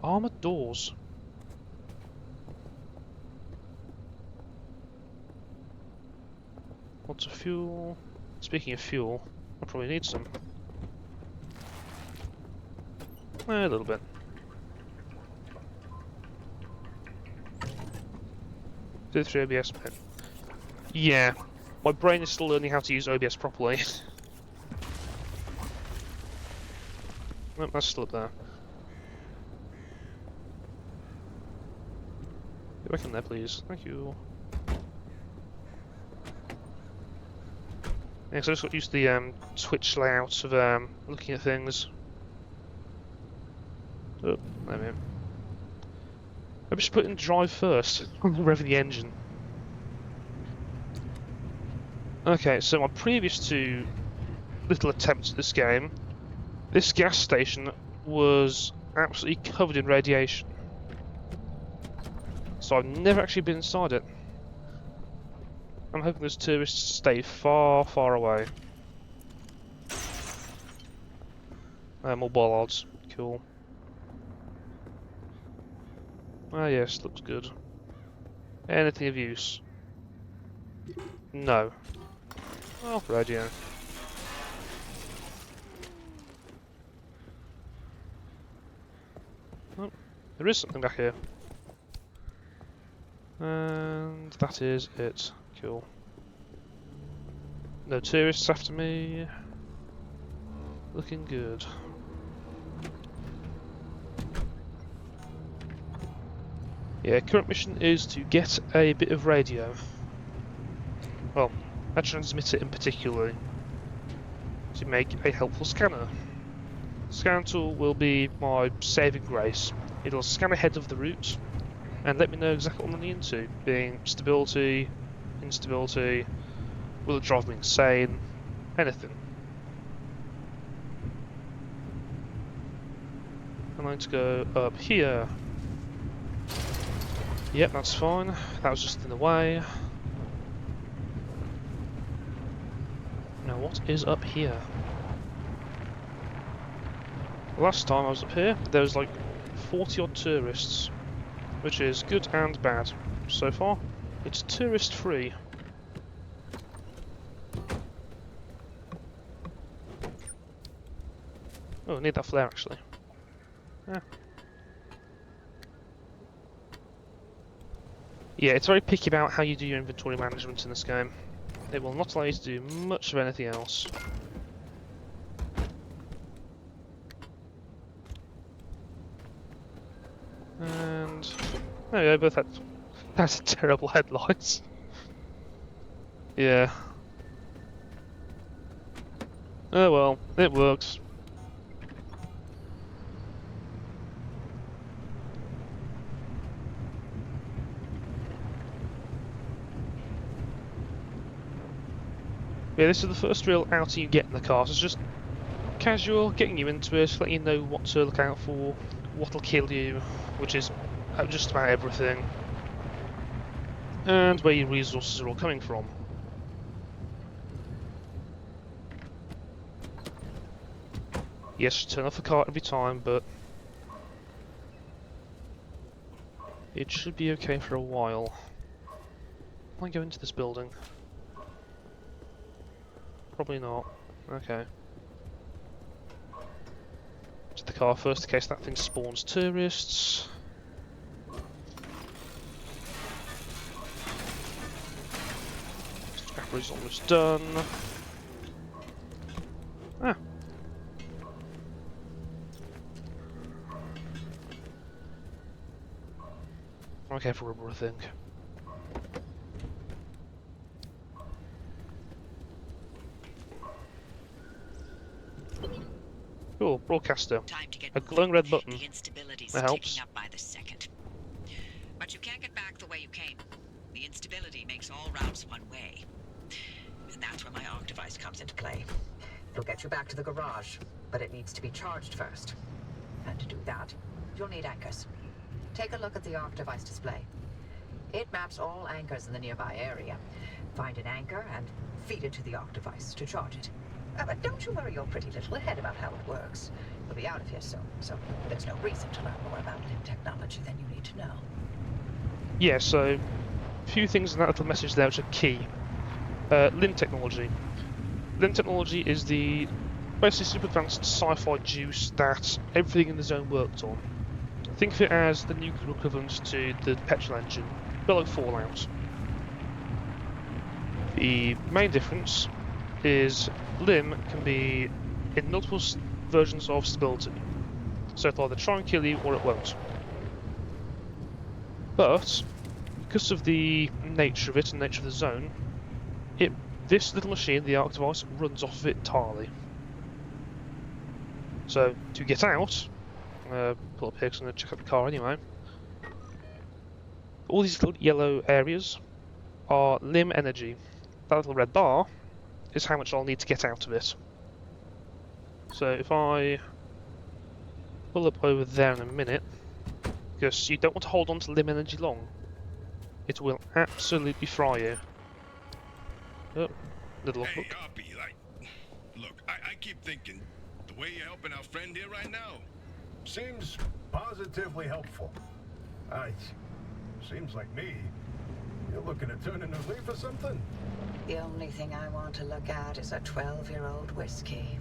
Armoured doors. Lots of fuel. Speaking of fuel, I probably need some. A little bit. 53 OBS pen. Yeah, my brain is still learning how to use OBS properly. Nope, that's still up there. Get back in there, please. Thank you. Yeah, so I just got used to the Twitch layout of looking at things. Oh, there we go. I just put in drive first, rev the engine. Okay, so my previous two little attempts at this game, this gas station was absolutely covered in radiation. So I've never actually been inside it. I'm hoping those tourists stay far, far away. More bollards. Cool. Ah yes, looks good. Anything of use? No. Oh, radio. Oh, there is something back here. And that is it. Cool. No tourists after me. Looking good. Yeah, current mission is to get a bit of radio. Well, a transmitter in particular, to make a helpful scanner. The scan tool will be my saving grace. It'll scan ahead of the route and let me know exactly what I'm running into, being stability, instability, will it drive me insane, anything. I'm going to go up here. Yep, that's fine. That was just in the way. Now what is up here? Last time I was up here, there was like 40 odd tourists, which is good and bad. So far, it's tourist free. Oh, I need that flare actually. Yeah. Yeah, it's very picky about how you do your inventory management in this game. It will not allow you to do much of anything else. And there we go, both had that's a terrible headlights. Yeah. Oh well, it works. Yeah, this is the first real outing you get in the car, so it's just casual, getting you into it, letting you know what to look out for, what'll kill you, which is just about everything, and where your resources are all coming from. Yes, turn off the car every time, but it should be okay for a while. Can I go into this building? Probably not. Okay. To the car first in case that thing spawns tourists. Scrappery's almost done. Ah. Okay for rubber, I think. Cool, broadcaster. A glowing red button. That helps. Up by the second. But you can't get back the way you came. The instability makes all routes one way. And that's where my arc device comes into play. It'll get you back to the garage, but it needs to be charged first. And to do that, you'll need anchors. Take a look at the arc device display. It maps all anchors in the nearby area. Find an anchor and feed it to the arc device to charge it. But don't you worry your pretty little head about how it works. You'll be out of here soon, so there's no reason to learn more about limb technology than you need to know. Yeah, so a few things in that little message there which are key. Limb technology. Limb technology is the basically super advanced sci-fi juice that everything in the zone worked on. Think of it as the nuclear equivalent to the petrol engine, but like Fallout. The main difference is limb can be in multiple versions of stability, so it'll either try and kill you or it won't. But because of the nature of it and nature of the zone, this little machine, the arc device, runs off of it entirely. So to get out, pull up here because I'm going to check out the car anyway. All these little yellow areas are limb energy. That little red bar is how much I'll need to get out of it. So if I pull up over there in a minute, because you don't want to hold on to limb energy long. It will absolutely fry you. Oh, little Hey, hook. Hoppy, look, I keep thinking, the way you're helping our friend here right now, Seems positively helpful. Seems like me. You're looking to turn a new leaf or something? The only thing I want to look at is a 12-year-old whiskey.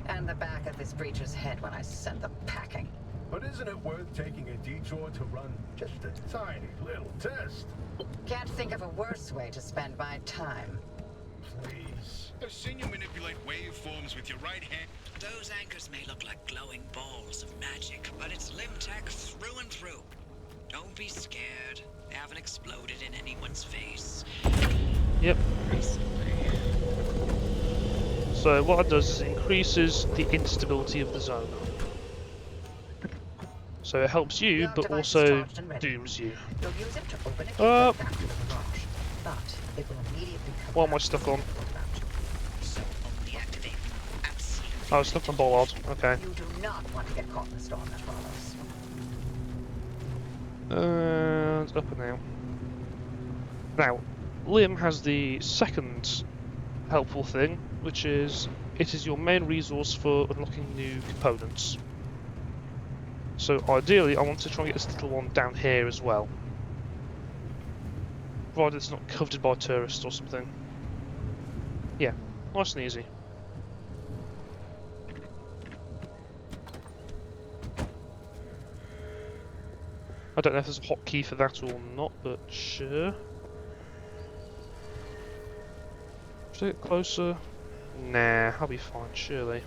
And the back of this breacher's head when I send them packing. But isn't it worth taking a detour to run just a tiny little test? Can't think of a worse way to spend my time. Please. I've seen you manipulate waveforms with your right hand. Those anchors may look like glowing balls of magic, but it's limb tech through and through. Don't be scared. They haven't exploded in anyone's face. Yep. Recently. So what that does is it increases the instability of the zone. So it helps you, but also dooms you. You'll use it to open it Uh, back to the garage, but it will immediately come what am I back stuck to on? the route. So only activate absolutely. I was stuck on bollard. Okay. You do not want to get caught in the storm that follows. And up and now. Now, limb has the second helpful thing, which is it is your main resource for unlocking new components. So ideally, I want to try and get this little one down here as well, provided it's not covered by tourists or something. Yeah, nice and easy. I don't know if there's a hotkey for that or not, but sure. Should I get closer? Nah, I'll be fine, surely.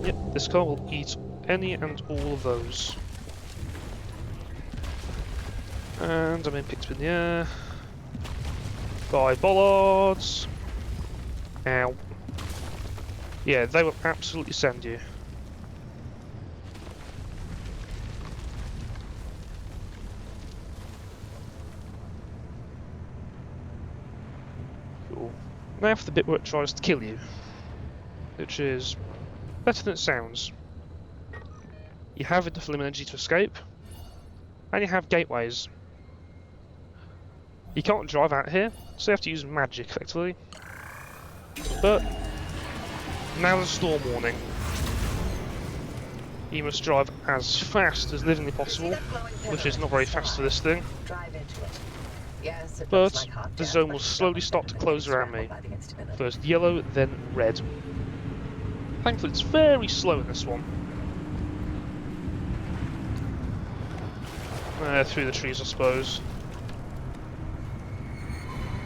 Yep, this car will eat any and all of those. And I'm in picked in the air. By bollards. Ow. Yeah, they will absolutely send you. Cool. Now for the bit where it tries to kill you, which is better than it sounds. You have enough limb energy to escape, and you have gateways. You can't drive out here, so you have to use magic, effectively. But now there's a storm warning. You must drive as fast as livingly possible, which is not very fast for this thing. Drive into it. Yes, it But looks like hot the death, zone but will you slowly don't start to expect close to be around me. scrambled by the instability. First yellow, then red. Thankfully it's very slow in this one. Through the trees, I suppose.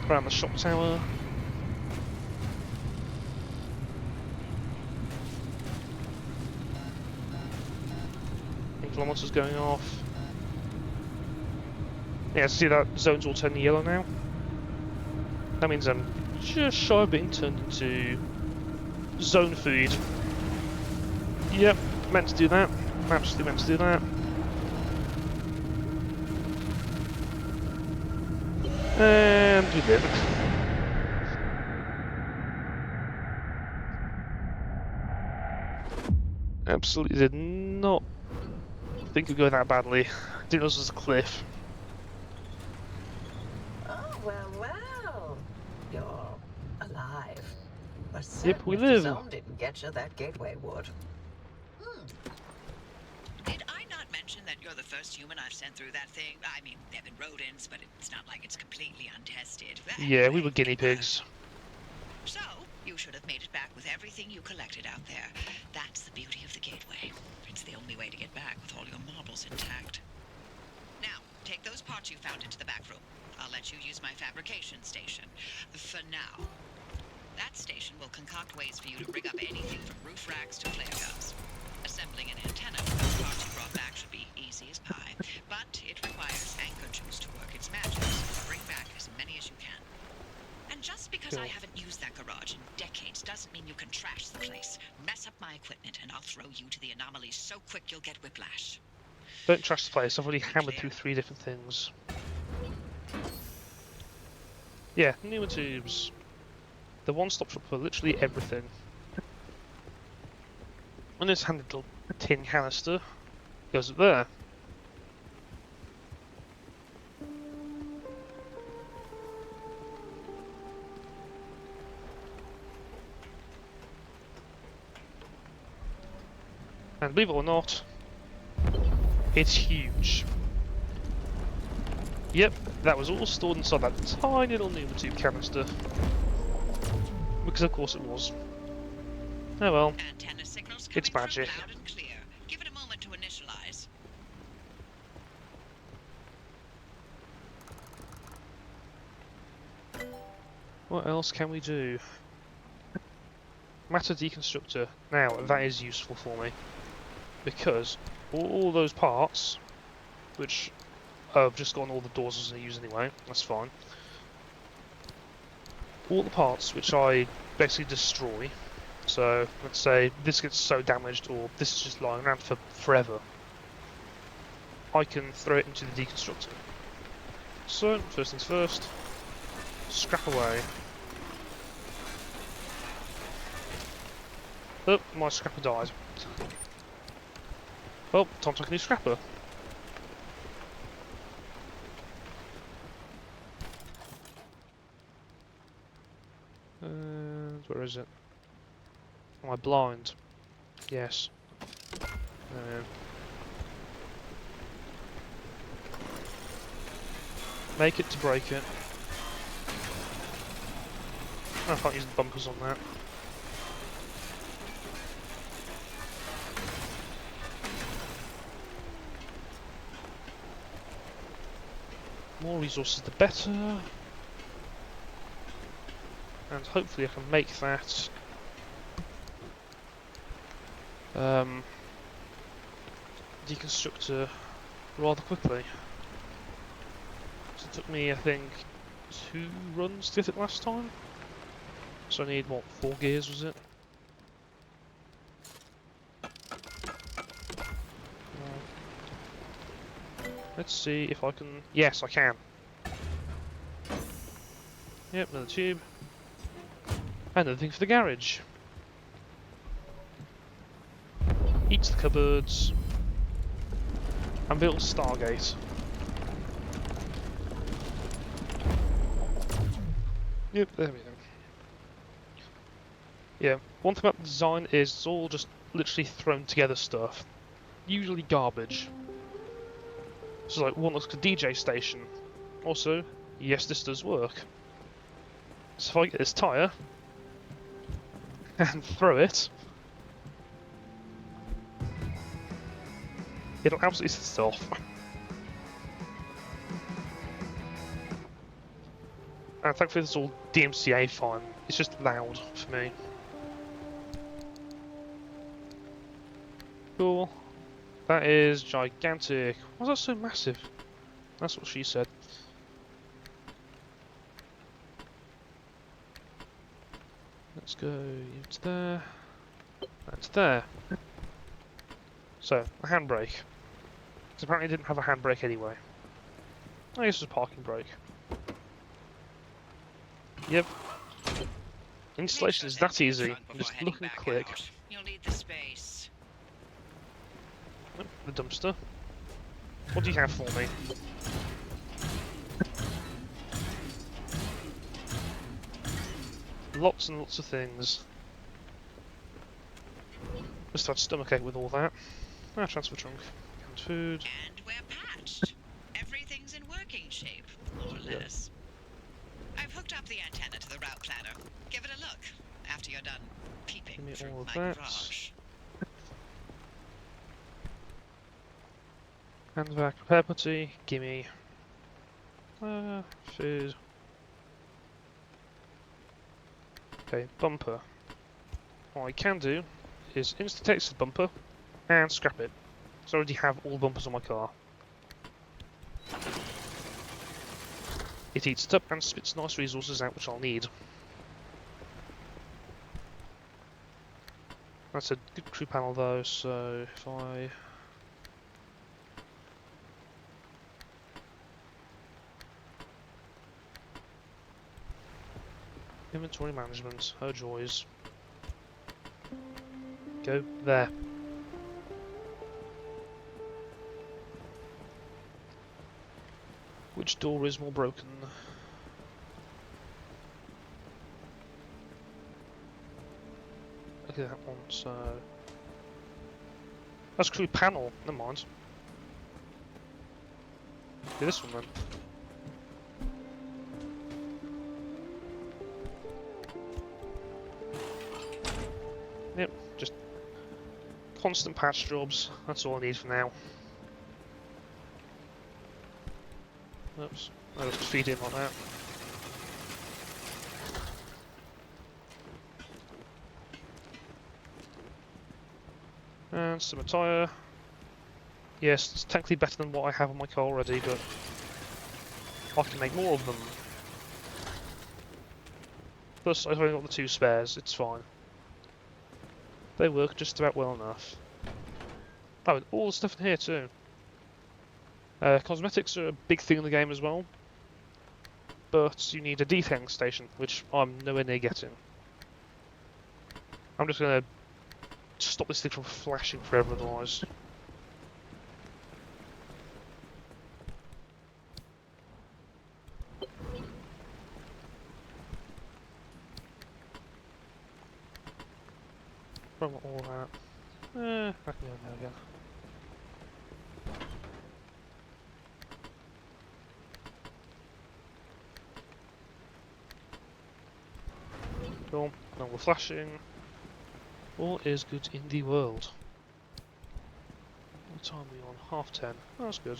Around the shop tower. Kilometers going off. Yeah, see that zone's all turning yellow now? That means I'm just shy of being turned into zone food. Yep, meant to do that. Absolutely meant to do that. And we did. Absolutely did not think it would go that badly. Didn't know this was a cliff. Oh, well. You're alive. But Yep, we certainly if the live. zone didn't get you, that gateway would. Did I not mention that you're the first human I've sent through that thing? I mean, they've been rodents, but it's not like it's completely untested. Yeah, we Anyway, were guinea pigs. So, you should have made it back with everything you collected out there. That's the beauty of the else intact. Now, take those parts you found into the back room. I'll let you use my fabrication station. For now. That station will concoct ways for you to rig up anything from roof racks to flare guns. Assembling an antenna with those parts you brought back should be easy as pie, but it requires anchor juice to work its magic, so bring back as many as you can. And just because I haven't used that garage in decades doesn't mean you can trash the place. Mess up my equipment and I'll throw you to the anomalies so quick you'll get whiplash. Don't trash the place. I've already hammered through 3 different things. Yeah, pneumo tubes. The one-stop shop for literally everything. And this handy little tin canister goes up there. And believe it or not, it's huge. Yep, that was all stored inside that tiny little pneumotube canister. Because of course it was. Oh well, Antenna signals it's coming magic. through loud and clear. Give it a moment to initialize. What else can we do? Matter deconstructor. Now, that is useful for me. Because all those parts, which I've just gotten all the doors as I use anyway, that's fine. All the parts which I basically destroy, so let's say this gets so damaged or this is just lying around for forever, I can throw it into the deconstructor. So, first things first, scrap away. Oh, my scrapper died. Well, time to take a new scrapper. And where is it? Am I blind? Yes. Make it to break it. I can't use the bumpers on that. More resources the better. And hopefully I can make that deconstructor rather quickly. So it took me, I think, 2 runs to get it last time. So I need, what, 4 gears was it? Let's see if I can... Yes, I can. Yep, another tube. Another thing for the garage. Eats the cupboards. And build a Stargate. Yep, there we go. Yeah, one thing about the design is it's all just literally thrown together stuff. Usually garbage. So like one looks like a DJ station. Also, yes, this does work. So if I get this tyre and throw it, it'll absolutely set it off. And thankfully it's all DMCA fine. It's just loud for me. Cool. That is gigantic. Why is that so massive? That's what she said. Let's go to there. And to there. So, a handbrake. Because apparently I didn't have a handbrake anyway. I guess it was a parking brake. Yep. Installation is that easy. Just look and click. You'll need the space. Oh, the dumpster. What do you have for me? Lots and lots of things. Just had stomachache with all that. Ah, transfer trunk. Canned food. And we're patched. Everything's in working shape, more or less. I've hooked up the antenna to the route planner. Give it a look after you're done peeping Give me through all of my that. garage. Handbag, repair putty, gimme. Food. Okay, bumper. What I can do is instant exit bumper and scrap it. So I already have all the bumpers on my car. It eats it up and spits nice resources out which I'll need. That's a good crew panel though, so if I... Inventory management, oh joys. Go there. Which door is more broken? Look at that one, so... That's crew panel, never mind. Do this one then. Yep, just constant patch jobs, that's all I need for now. Oops, I'll just feed in like that. And some tyre. Yes, it's technically better than what I have on my car already, but I can make more of them. Plus, I've only got the 2 spares, it's fine. They work just about well enough. Oh, and all the stuff in here too. Cosmetics are a big thing in the game as well, but you need a detailing station, which I'm nowhere near getting. I'm just going to stop this thing from flashing forever otherwise. From all that. I can go there again. Cool, now we're flashing. All is good in the world. What time are we on? 10:30. Oh, that's good.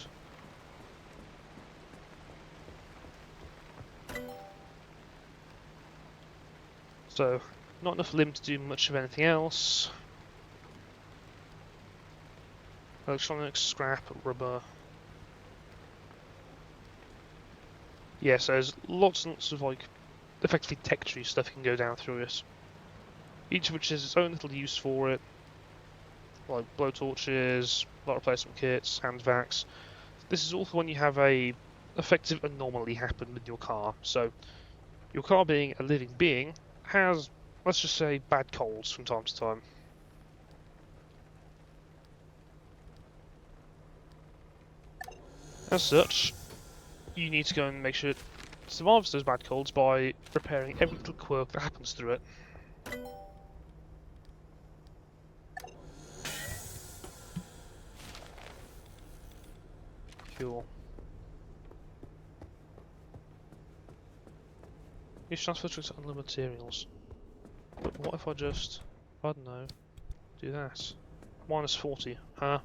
So, not enough limb to do much of anything else. Electronics, scrap, rubber. Yes, there's lots and lots of like effectively texture stuff you can go down through it. Each of which has its own little use for it. Like blowtorches, light replacement kits, hand vacs. This is also when you have a effective anomaly happen with your car. So your car being a living being has, let's just say, bad colds from time to time. As such, you need to go and make sure it survives those bad colds by repairing every little quirk that happens through it. Cool. Each transfer trucks unload materials. But what if I just, I don't know, do that? Minus 40, huh?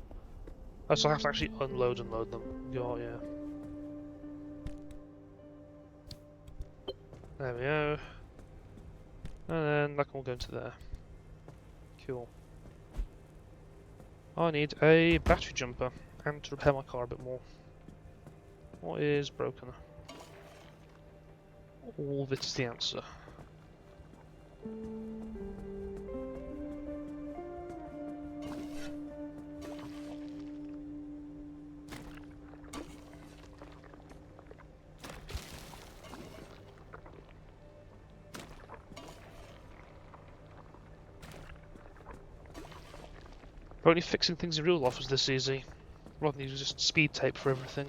Oh, so I have to actually unload and load them. Got yeah. There we go. And then that can all go into there. Cool. I need a battery jumper and to repair my car a bit more. What is broken? All of it is the answer. If only fixing things in real life was this easy, rather than using just speed tape for everything.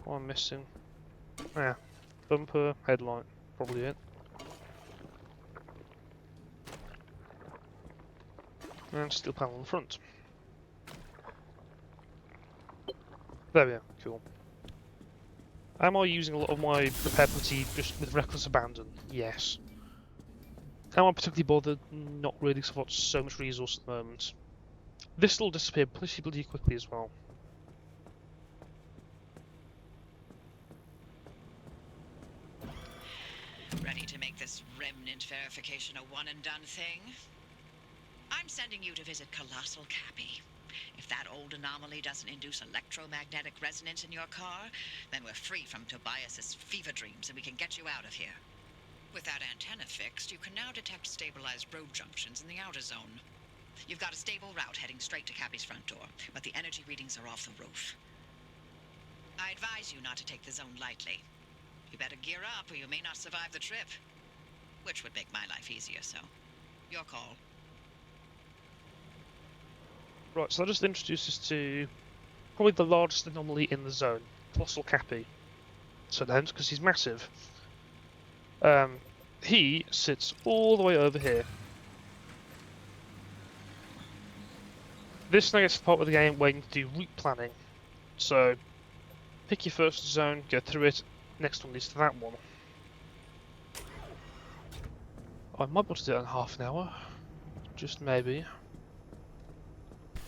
What am I missing? Ah, bumper, headlight, probably it. And steel panel in the front. There we are, cool. Am I using a lot of my repairability just with reckless abandon? Yes. Am I particularly bothered? Not really, because I've got so much resource at the moment. This will disappear pretty bloody quickly as well. Ready to make this remnant verification a one-and-done thing? I'm sending you to visit Colossal Cappy. If that old anomaly doesn't induce electromagnetic resonance in your car, then we're free from Tobias's fever dreams and we can get you out of here. With that antenna fixed, you can now detect stabilized road junctions in the outer zone. You've got a stable route heading straight to Cappy's front door, but the energy readings are off the roof. I advise you not to take the zone lightly. You better gear up or you may not survive the trip. Which would make my life easier, so your call. Right, so I'll just introduce us to probably the largest anomaly in the zone, Colossal Cappy. So named because he's massive. He sits all the way over here. This now gets to the part of the game where you need to do route planning. So, pick your first zone, go through it, next one leads to that one. I might be able to do it in half an hour, just maybe.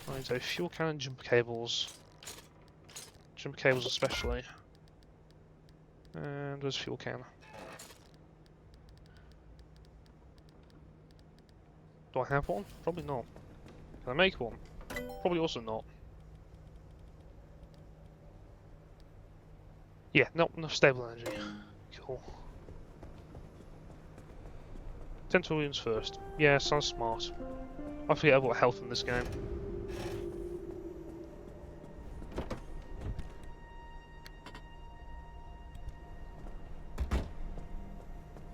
Right, so fuel cannon, jumper cables especially. And where's fuel can? Do I have one? Probably not. Can I make one? Probably also not. Yeah, not enough stable energy. Cool. 10 to wounds first. Yeah, sounds smart. I forget I've got health in this game.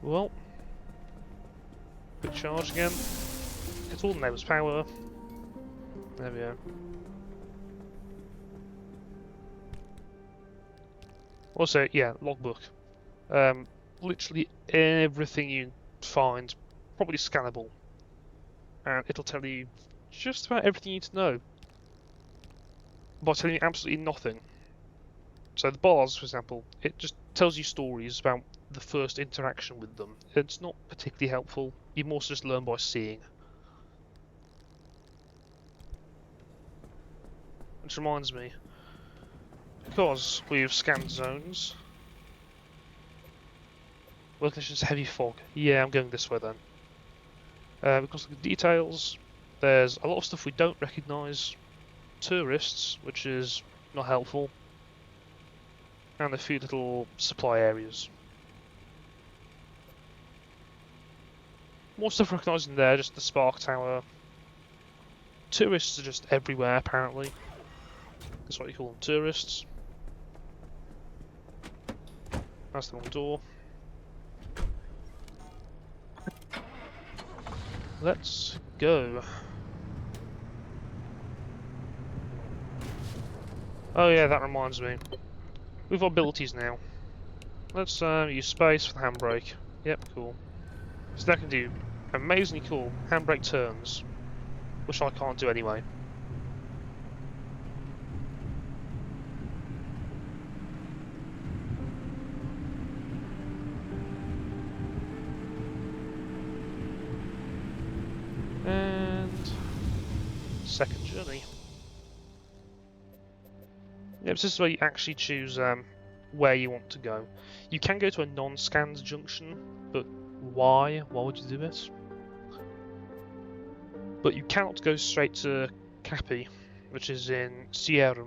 Well, quick charge again. It's all the neighbour's power. There we go. Also, yeah, logbook. Literally everything you find, probably scannable. And it'll tell you just about everything you need to know. By telling you absolutely nothing. So the bars, for example, it just tells you stories about the first interaction with them. It's not particularly helpful. You more just learn by seeing. Which reminds me, because we've scanned zones, work conditions, heavy fog. Yeah, I'm going this way then. Because of the details, there's a lot of stuff we don't recognise. Tourists, which is not helpful. And a few little supply areas. More stuff recognised in there, just the Spark Tower. Tourists are just everywhere, apparently. That's what you call them, tourists. That's the wrong door. Let's go. Oh yeah, that reminds me. We've got abilities now. Let's use space for the handbrake. Yep, cool. So that can do amazingly cool handbrake turns, which I can't do anyway. And second journey. Yep, so this is where you actually choose where you want to go. You can go to a non-scanned junction, but why? Why would you do this? But you cannot go straight to Cappy, which is in Sierra.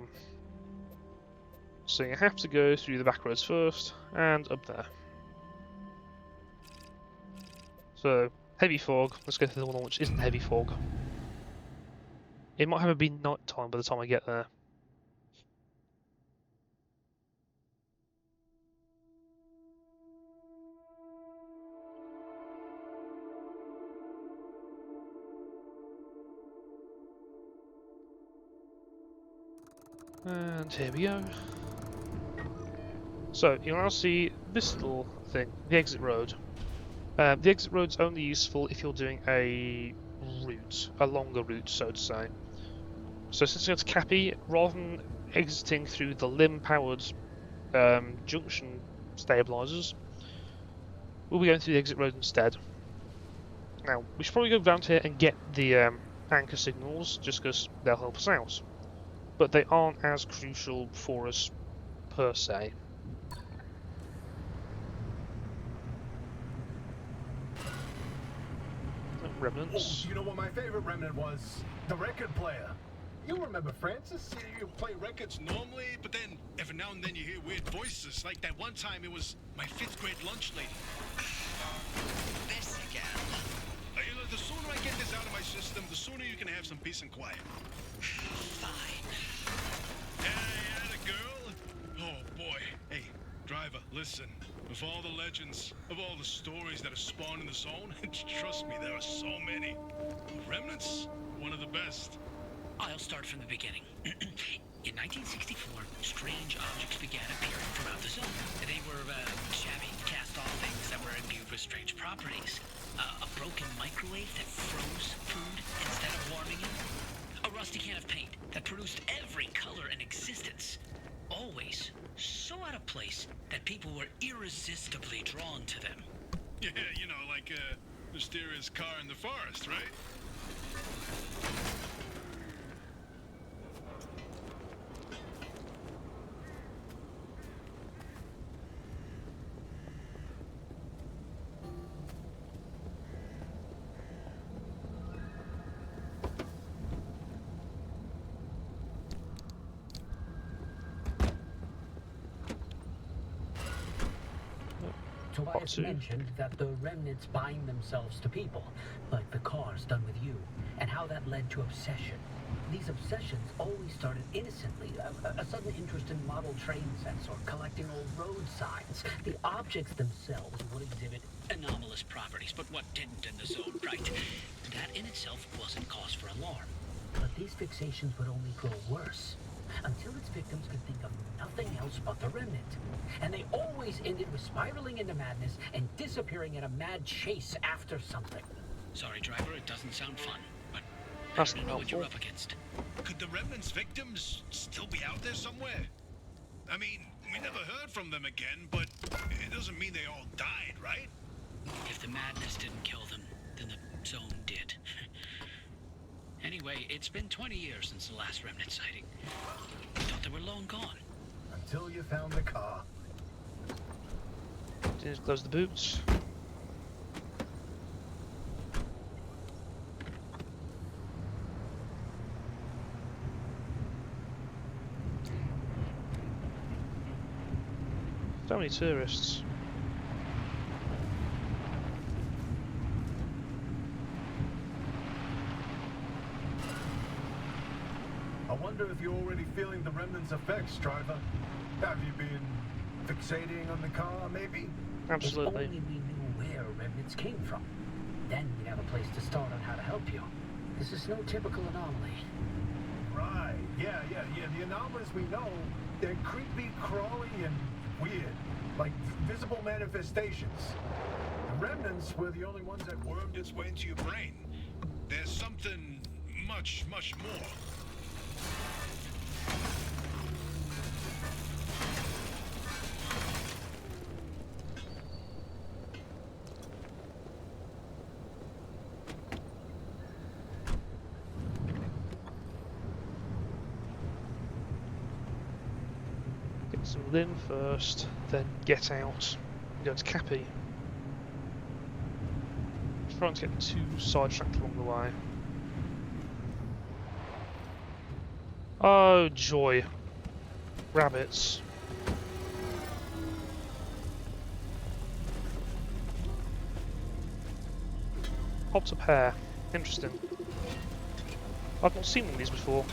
So you have to go through the back roads first, and up there. So, heavy fog. Let's go to the one which isn't heavy fog. It might have been night time by the time I get there. And here we go. So, you'll now see this little thing, the exit road. The exit road's only useful if you're doing a route, a longer route, so to say. So since you go to Cappy, rather than exiting through the limb-powered junction stabilizers. We'll be going through the exit road instead. Now, we should probably go round here and get the anchor signals, just because they'll help us out. But they aren't as crucial for us, per se. Remnants. Oh, you know what my favorite remnant was? The record player. You remember Francis? You play records Normally, but then every now and then you hear weird voices. Like that one time it was my 5th grade lunch lady. This again. You know, the sooner I get this out of my system, the sooner you can have some peace and quiet. Fine. Hey, a girl. Oh boy. Hey, driver, listen. Of all the legends, of all the stories that have spawned in the zone, trust me, there are so many. Remnants, one of the best. I'll start from the beginning. In 1964, strange objects began appearing throughout the zone. They were shabby, cast-off things that were imbued with strange properties. A broken microwave that froze food instead of warming it. A rusty can of paint that produced every color in existence. Always so out of place that people were irresistibly drawn to them. Yeah, you know, like a mysterious car in the forest, right? Tobias mentioned that the remnants bind themselves to people, like the cars done with you, and how that led to obsession. These obsessions always started innocently, a sudden interest in model train sets or collecting old road signs. The objects themselves would exhibit Anomalous properties, but what didn't in the zone, right? That in itself wasn't cause for alarm. but these fixations would only grow worse, until its victims could think of nothing else but the remnant. And they always ended with spiraling into madness and disappearing in a mad chase after something. Sorry, driver, it doesn't sound fun, but I That's don't know what you're up helpful. against. Could the remnants' victims still be out there somewhere? I mean, we never heard from them again, but it doesn't mean they all died, right? If the madness didn't kill them, then the zone did. Anyway, it's been 20 years since the last remnant sighting. I thought they were long gone. until you found the car. Just close the boots. So many tourists. I wonder if you're already feeling the remnant's effects, driver. Have you been fixating on the car, maybe? Absolutely. If only we knew where remnants came from. Then we'd have a place to start on how to help you. This is no typical anomaly. Right. Yeah. The anomalies we know, they're creepy, crawly, and weird. Like visible manifestations. The remnants were the only ones that wormed its way into your brain. There's something much, much more. Get some in first, then get out. Go to Cappy. Trying to get too sidetracked along the way. Oh joy. Rabbits. Popped up hair. Interesting. I've not seen one of these before.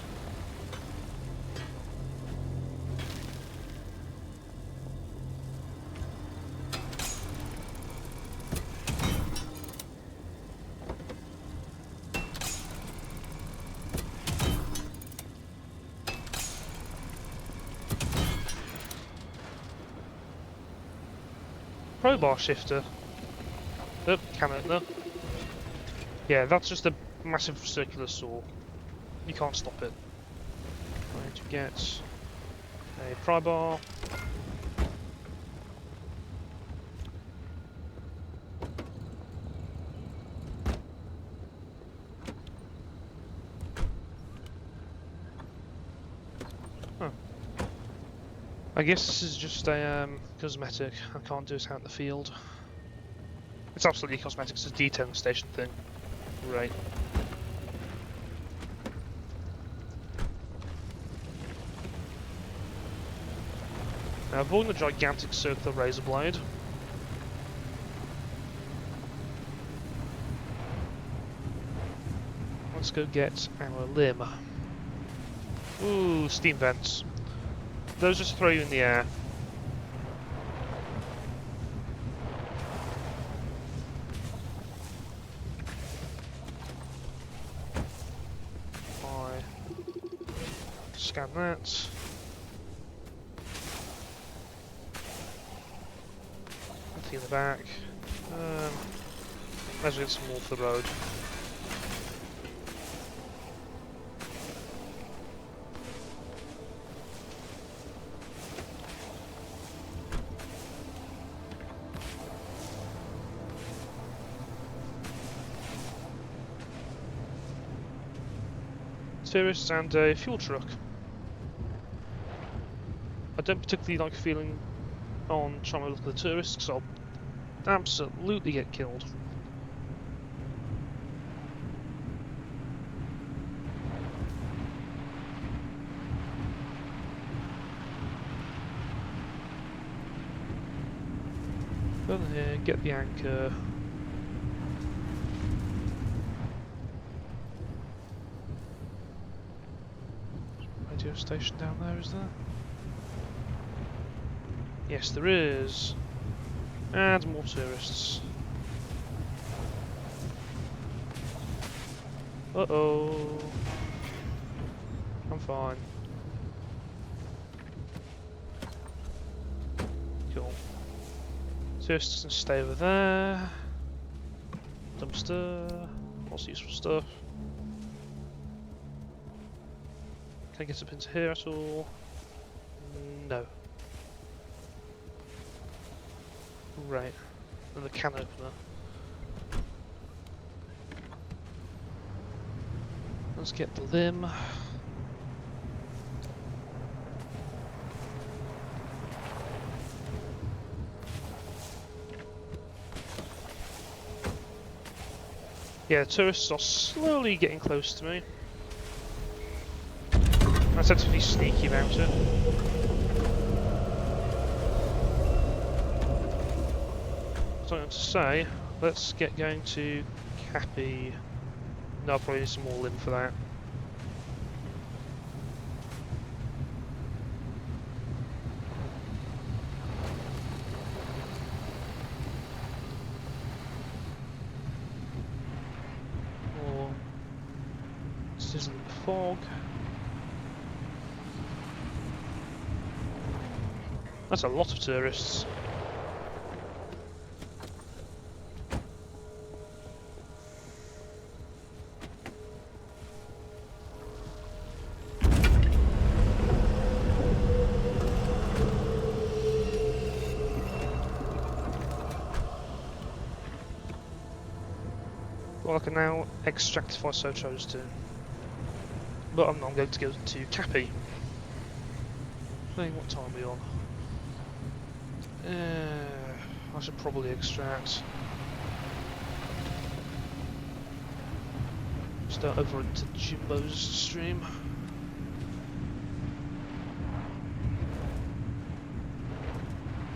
Crowbar shifter. Oh, can opener. Yeah, that's just a massive circular saw. You can't stop it. I need to get a pry bar. I guess this is just a cosmetic. I can't do it out in the field. It's absolutely cosmetic. It's a D10 station thing. Right. Now, avoiding the gigantic circular razor blade. Let's go get our limb. Ooh, steam vents. Those just throw you in the air. Scan that. Empty in the back. Let's get some more for the road. Tourists and a fuel truck. I don't particularly like feeling on trying to look at the tourists, because I'll absolutely get killed. Go in here, get the anchor. Radio station down there, is there? Yes, there is. And more tourists. Uh-oh. I'm fine. Cool. Tourists can stay over there. Dumpster. Lots of useful stuff. Can I get up into here at all? No. Right. Another can opener. Let's get the limb. Yeah, the tourists are slowly getting close to me. I tend to be sneaky about it. Something to say, let's get going to Cappy. No, I'll probably need some more limb for that. More sizzling fog. That's a lot of tourists. Well, I can now extract if I so chose to. But I'm not going to go to Cappy. What time are we on? I should probably extract. Start over into Jimbo's stream.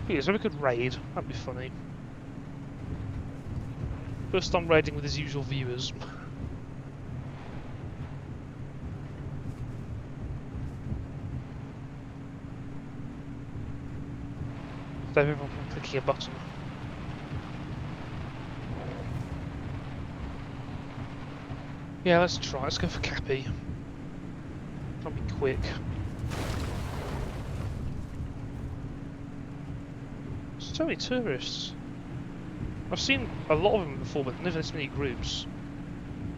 Yeah, so we could raid. That'd be funny. First time raiding with his usual viewers. Save everyone from clicking a button. Yeah, let's try. Let's go for Cappy. Try and be quick. So many tourists. I've seen a lot of them before, but never this many groups.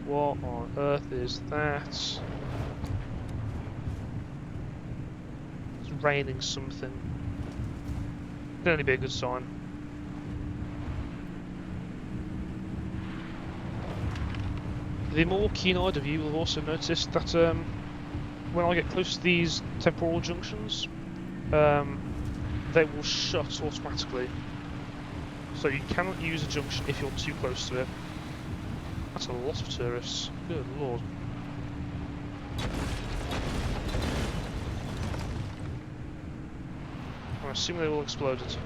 What on earth is that? It's raining something. Can only be a good sign. The more keen-eyed of you will have also noticed that when I get close to these temporal junctions, they will shut automatically. So you cannot use a junction if you're too close to it. That's a lot of tourists. Good lord. I assume they all exploded.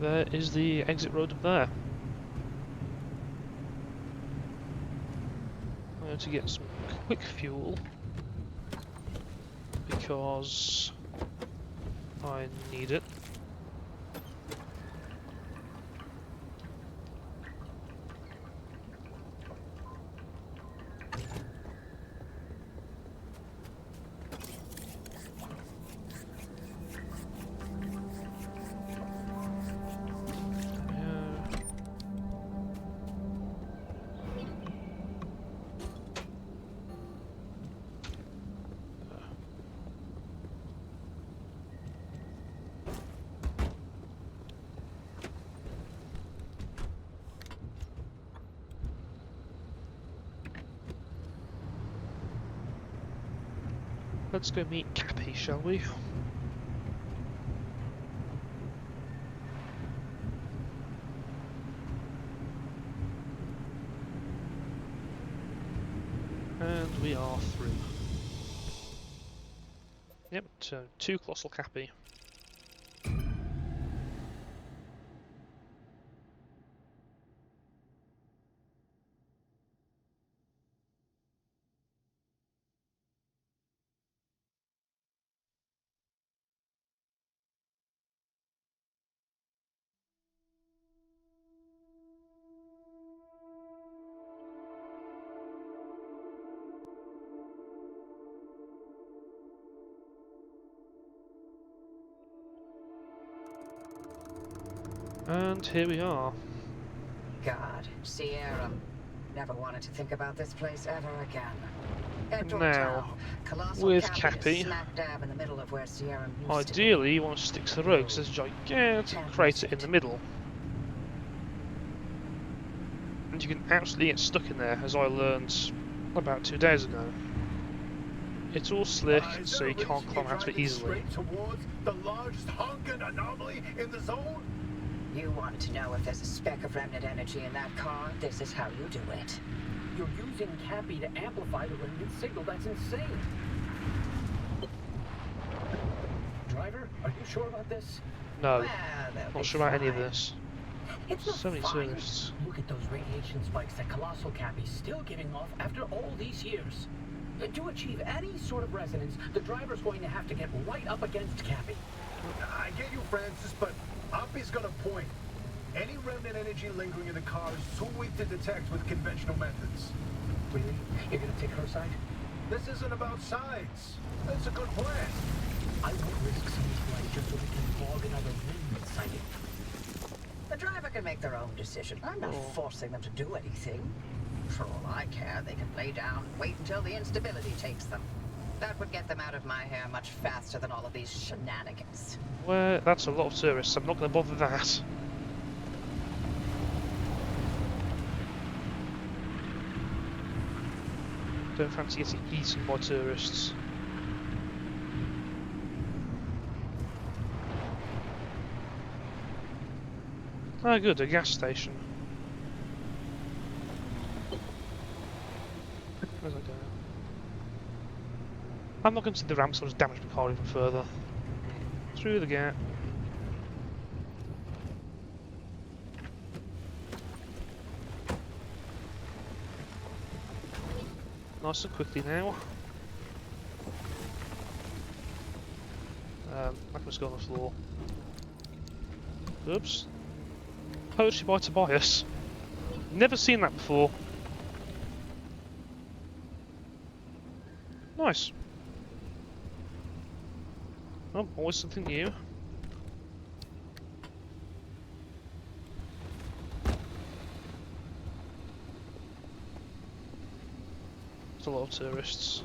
There is the exit road up there. I'm going to get some quick fuel because I need it. Let's go meet Cappy, shall we? And we are through. Yep, two Colossal Cappy. And here we are. God, Sierra. Never wanted to think about this place ever again. Now, Colossal with Cappy Cappy, is smack dab in the middle of where Sierra used ideally you want to stick to the road because there's a gigantic crater in the middle. And you can absolutely get stuck in there, as I learned about 2 days ago. It's all slick, so you can't climb out of it easily. Towards the largest honking anomaly in the zone? You wanted to know if there's a speck of remnant energy in that car? This is how you do it. You're using Cappy to amplify the remnant signal. That's insane. Driver, are you sure about this? No, Well, they'll be not sure about any of fine. this. It's not So many fine. tourists. Look at those radiation spikes that Colossal Cappy's still giving off after all these years. To achieve any sort of resonance, the driver's going to have to get right up against Cappy. I get you, Francis, but Oppie's got a point. Any remnant energy lingering in the car is too weak to detect with conventional methods. Really? You're gonna take her side? This isn't about sides. That's a good plan. I won't risk someone's life just so we can log another remnant sighting. The driver can make their own decision. I'm not forcing them to do anything. For all I care, they can lay down and wait until the instability takes them. That would get them out of my hair much faster than all of these shenanigans. Well, that's a lot of tourists. I'm not going to bother that. Don't fancy getting eaten by tourists. Ah, good, a gas station. Where's that going? I'm not going to see the ramps, I'll just damage the car even further. Through the gap. Nice and quickly now. I can just go on the floor. Oops. Poetry by Tobias. Never seen that before. Nice. Oh, always something new. There's a lot of tourists.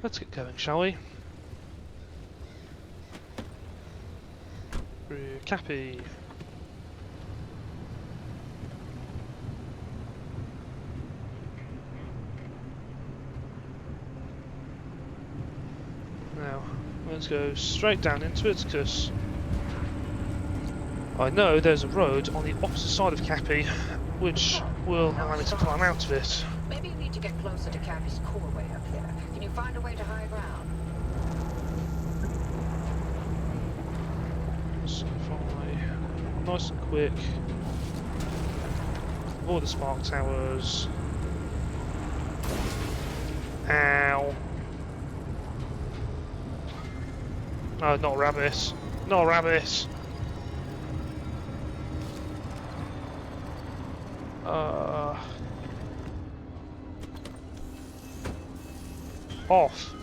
Let's get going, shall we? Through Cappy. Now, let's go straight down into it, because I know there's a road on the opposite side of Cappy, which will allow me to climb out of it. Maybe you need to get closer to Cappy's core way up here. Can you find a way to high ground? Let's fly nice and quick. Avoid the spark towers. Ow. No, not a rabbit. Not a rabbit. Off.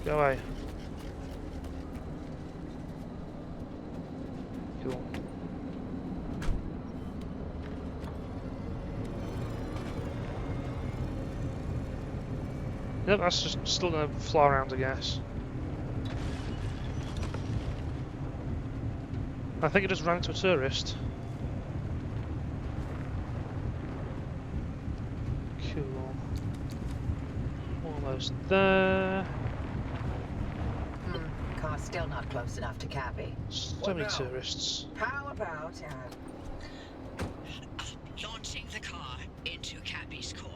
Go away. Cool. Yep, that's just still gonna fly around, I guess. I think it just ran into a tourist. Cool. Almost there. Car's still not close enough to Cappy. So many tourists. How about, Launching the car into Cappy's core.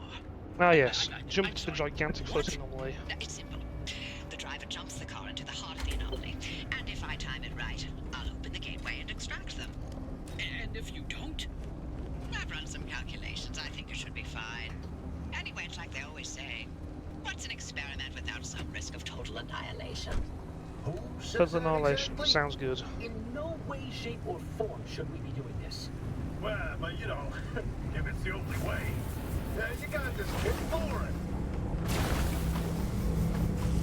Ah yes, jump to the gigantic floating anomaly. It's simple. The driver jumps the car into the heart of the anomaly, and if I time it right, I'll open the gateway and extract them. And if you don't? I've run some calculations. I think it should be fine. Anyway, it's like they always say, what's an experiment without some risk of total annihilation? Who says Total that annihilation exactly? sounds good. In no way, shape, or form should we be doing this. Well, but you know, if it's the only way. You got this kid for it.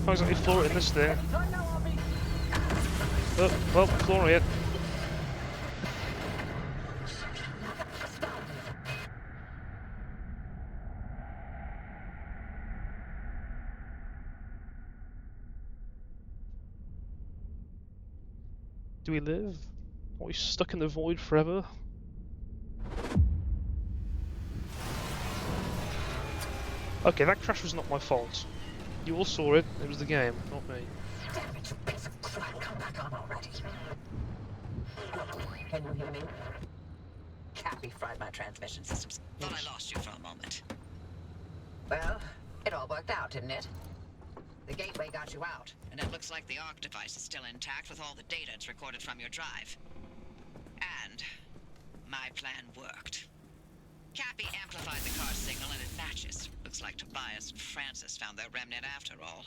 Can't exactly floor it in this thing. Anytime now, I'll be... Oh, well, flooring it. Do we live? Are we stuck in the void forever? Okay, that crash was not my fault. You all saw it, it was the game, not me. Damn it, you piece of crap, come back on already. Can you hear me? Cappy fried my transmission systems. Thought I lost you for a moment. Well, it all worked out, didn't it? The gateway got you out. And it looks like the Arc device is still intact with all the data it's recorded from your drive. And my plan worked. Cappy amplified the car's signal and it matches. Looks like Tobias and Francis found their remnant after all.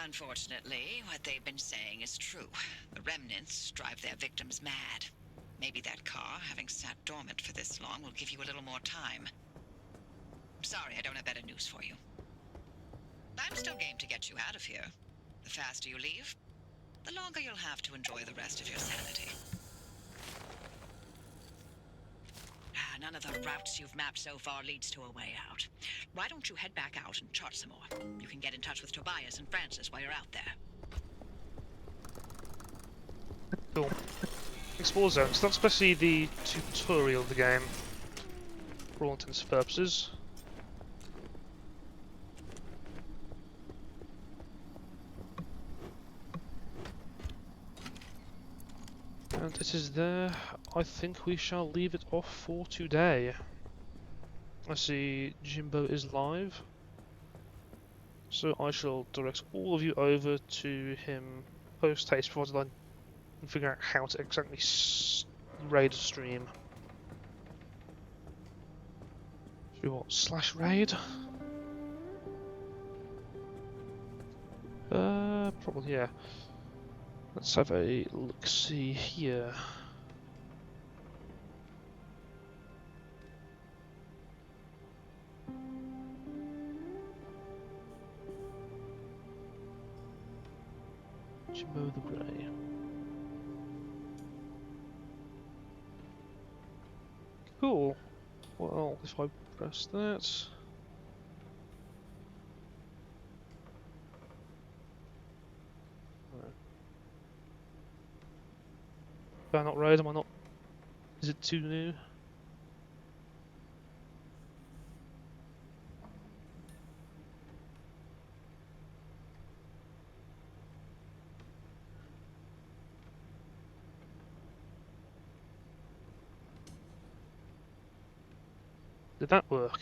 Unfortunately, what they've been saying is true. The remnants drive their victims mad. Maybe that car, having sat dormant for this long, will give you a little more time. I'm sorry, I don't have better news for you. I'm still game to get you out of here. The faster you leave, the longer you'll have to enjoy the rest of your sanity. None of the routes you've mapped so far leads to a way out. Why don't you head back out and chart some more? You can get in touch with Tobias and Francis while you're out there. Cool. Explore zones, that's especially the tutorial of the game, for all intents and purposes. And it is there. I think we shall leave it off for today. I see Jimbo is live, so I shall direct all of you over to him post-haste, provided I can figure out how to exactly raid a stream. Should we what, /raid? Probably, yeah. Let's have a look-see here. Jimbo the Grey. Cool. Well, if I press that... Am I not right? Am I not... Is it too new? Did that work?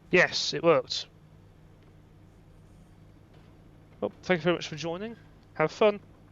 Yes, it worked. Well, thank you very much for joining. Have fun.